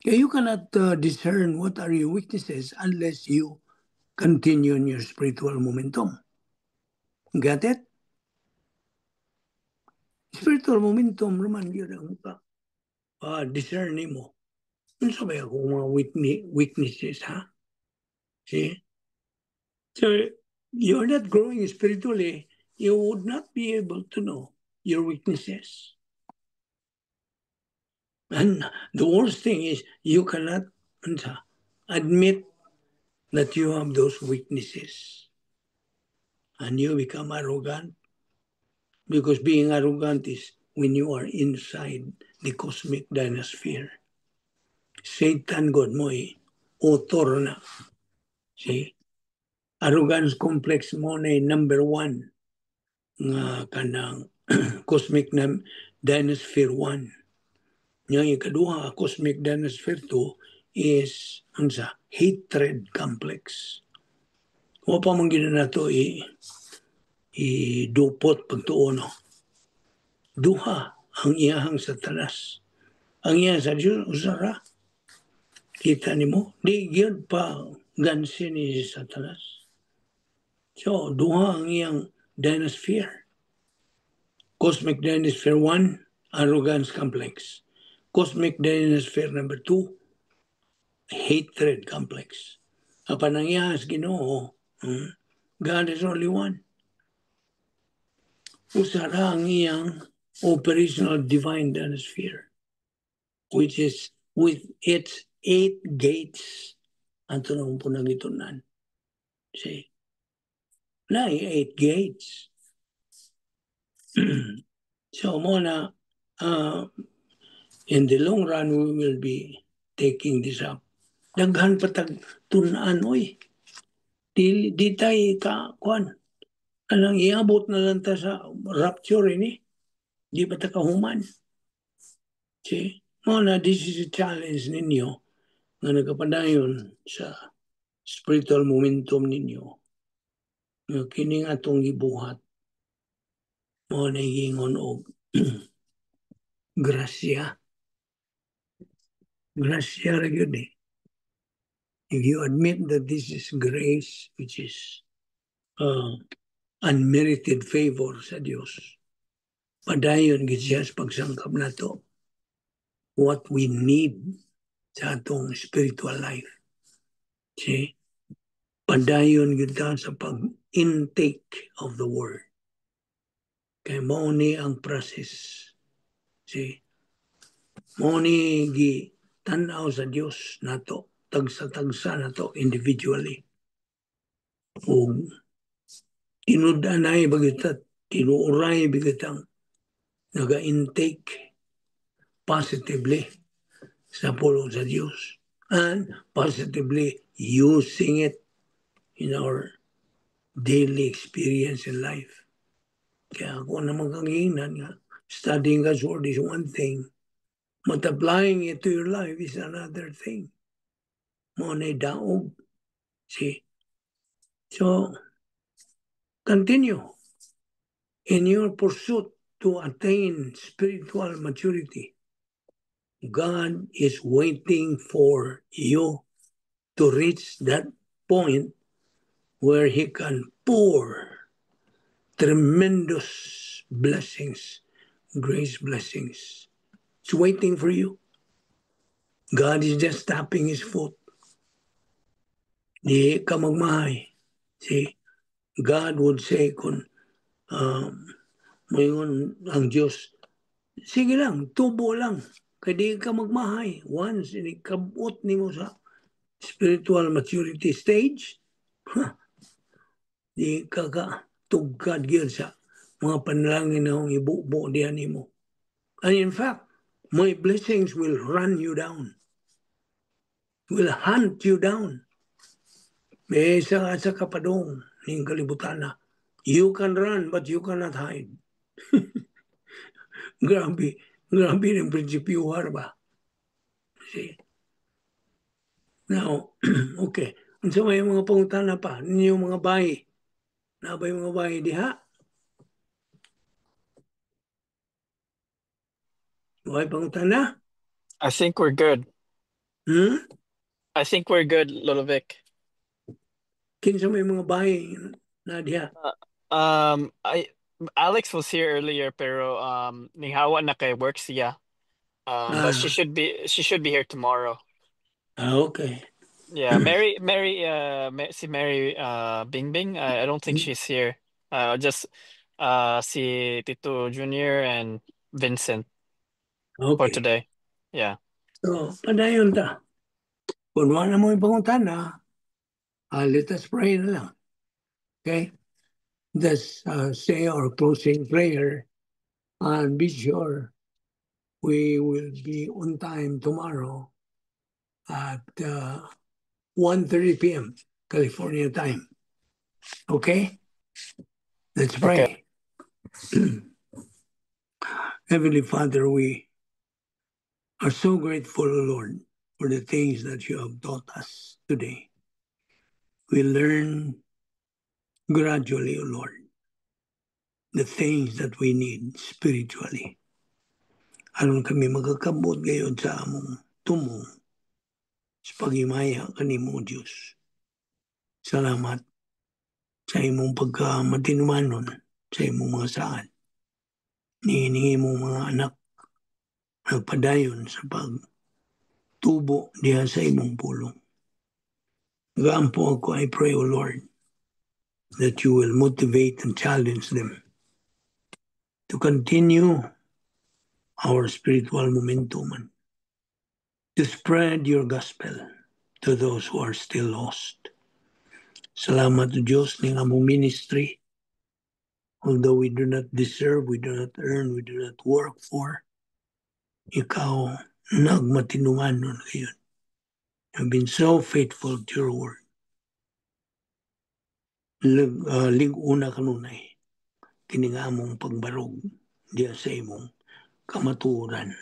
You cannot discern what are your weaknesses unless you continue in your spiritual momentum. Got it? Spiritual momentum, Roman, yun ang discern mo. Ano sabi ako mga weaknesses, ha? See? So, you're not growing spiritually, you would not be able to know your weaknesses. And the worst thing is you cannot admit that you have those weaknesses. And you become arrogant, because being arrogant is when you are inside the cosmic dinosphere. Satan God mo author na. See? Arrogance complex mo na number 1 nga kanang cosmic dinosphere 1. Yang ikaduha, cosmic dinosphere 2 is hatred complex. O pa man gina na to i-dupot pagtuono. Duha ang iyahang satanas. Ang iyang sa Diyos, usara. Kita ni mo, di yun pa gansin ni satanas. So, duha ang iyang dinosphere. Cosmic dinosphere 1, arrogance complex. Cosmic dinosphere number 2, hatred complex. Apan ang iyahas Ginoo, God is only one. Usara ang iyang operational divine dinosphere, which is with its 8 gates. Anto na po nagitunan. See? Na 8 gates. So muna, in the long run, we will be taking this up. Daghan patag tunan, oy. Di tayo kuan. Anang iabot na lang ta sa rapture ini. Di ba ta kahuman? See? Muna, this is a challenge ninyo nga nagapadayon sa spiritual momentum ninyo. Nga kining atong gibuhat mo na higingon og grasya. Grasya ra yun eh. If you admit that this is grace, which is unmerited favor sa Diyos, padayon gid siya sa pagsangkap nato what we need sa atong spiritual life. See? Padayon gid ta sa pag-intake of the word. Kay mao ni ang process. See? Mao ni gi tan-aw sa Dios nato, tagsa-tagsa nato individually. O tinud-anay bagitat, tinuuray bagitan naga-intake positively sa pulong sa Diyos and positively using it in our daily experience in life. Kaya ako naman kanginan nga, studying God's Word is one thing, multiplying it to your life is another thing. Monay daog. See? So, continue in your pursuit to attain spiritual maturity. God is waiting for you to reach that point where He can pour tremendous blessings, grace blessings. It's waiting for you. God is just tapping His foot. Di ka magmahay. See, God would say kung mayon ang Diyos, sige lang, tubo lang. Kaya di ka magmahay. Once inikabot ni mo sa spiritual maturity stage, di ka tugkad gyud sa mga panalangin na ibubo diyan nimo. And in fact, my blessings will run you down. Will hunt you down. May sa kapadong ng kalibutan na, you can run but you cannot hide. Grabe ng prinsipyo ba? See? Now, okay. Unsa may mga pangutana pa ninyo mga bayi? Na ba yung mga bayi diha? May pangutana? I think we're good. Hmm? I think we're good, Lolovic. Kinsa may mga bayi na diha? Alex was here earlier, pero ninghawa na kay work siya. But she should be here tomorrow. Okay. Yeah, si Mary Bingbing, I don't think she's here. Just si Tito Junior and Vincent for Okay. today. Yeah. So, padayon ta. Kung wala mo yung pangutana, let us pray na lang. Okay? Let's say our closing prayer and be sure we will be on time tomorrow at 1:30 p.m. California time. Okay? Let's pray. Heavenly Father, we are so grateful, Lord, for the things that you have taught us today. We learn gradually, Lord, the things that we need spiritually. Aron kami magkakabot ngayon sa among tumo sa pagimaya kanimo, Diyos. Salamat sa imong pagkamatinumanon sa imong mga saan. Nihiningi mo mga anak nagpadayon sa pagtubo diha sa imong pulong. Gaampo ako, I pray, O Lord, that you will motivate and challenge them to continue our spiritual momentum, to spread your gospel to those who are still lost. Salamat to Diyos ng among ministry. Although we do not deserve, we do not earn, we do not work for, ikaw nagmatinumanon ngayon. You've been so faithful to your word. Lig-una kanunay, kining among pagbarog diya sa imong kamatuoran.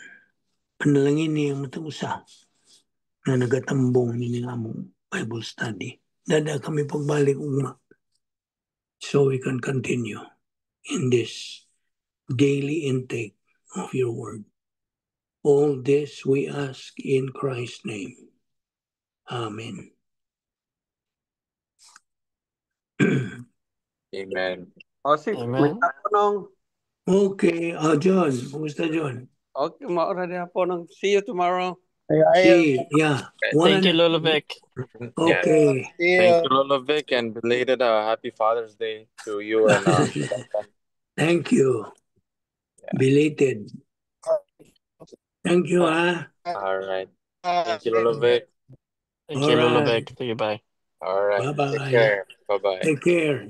Panalangin niyang matusa na nagatambong ni among Bible study. Dada kami pagbalik ugma so we can continue in this daily intake of your word. All this we ask in Christ's name. Amen. Amen. Si Amen. Ponong. Okay, John, kumusta John? Okay, maura din Ponong. See you tomorrow. See, yeah. Thank you, One, Lolo Vic. okay. Thank you, Lolovic, and belated happy Father's Day to you and Thank you. Belated. Thank you, all right. Thank you, Lolovic. Thank All you, Lolo right. Vic. See you. Bye. All right. Bye-bye. Take care. Bye bye. Take care.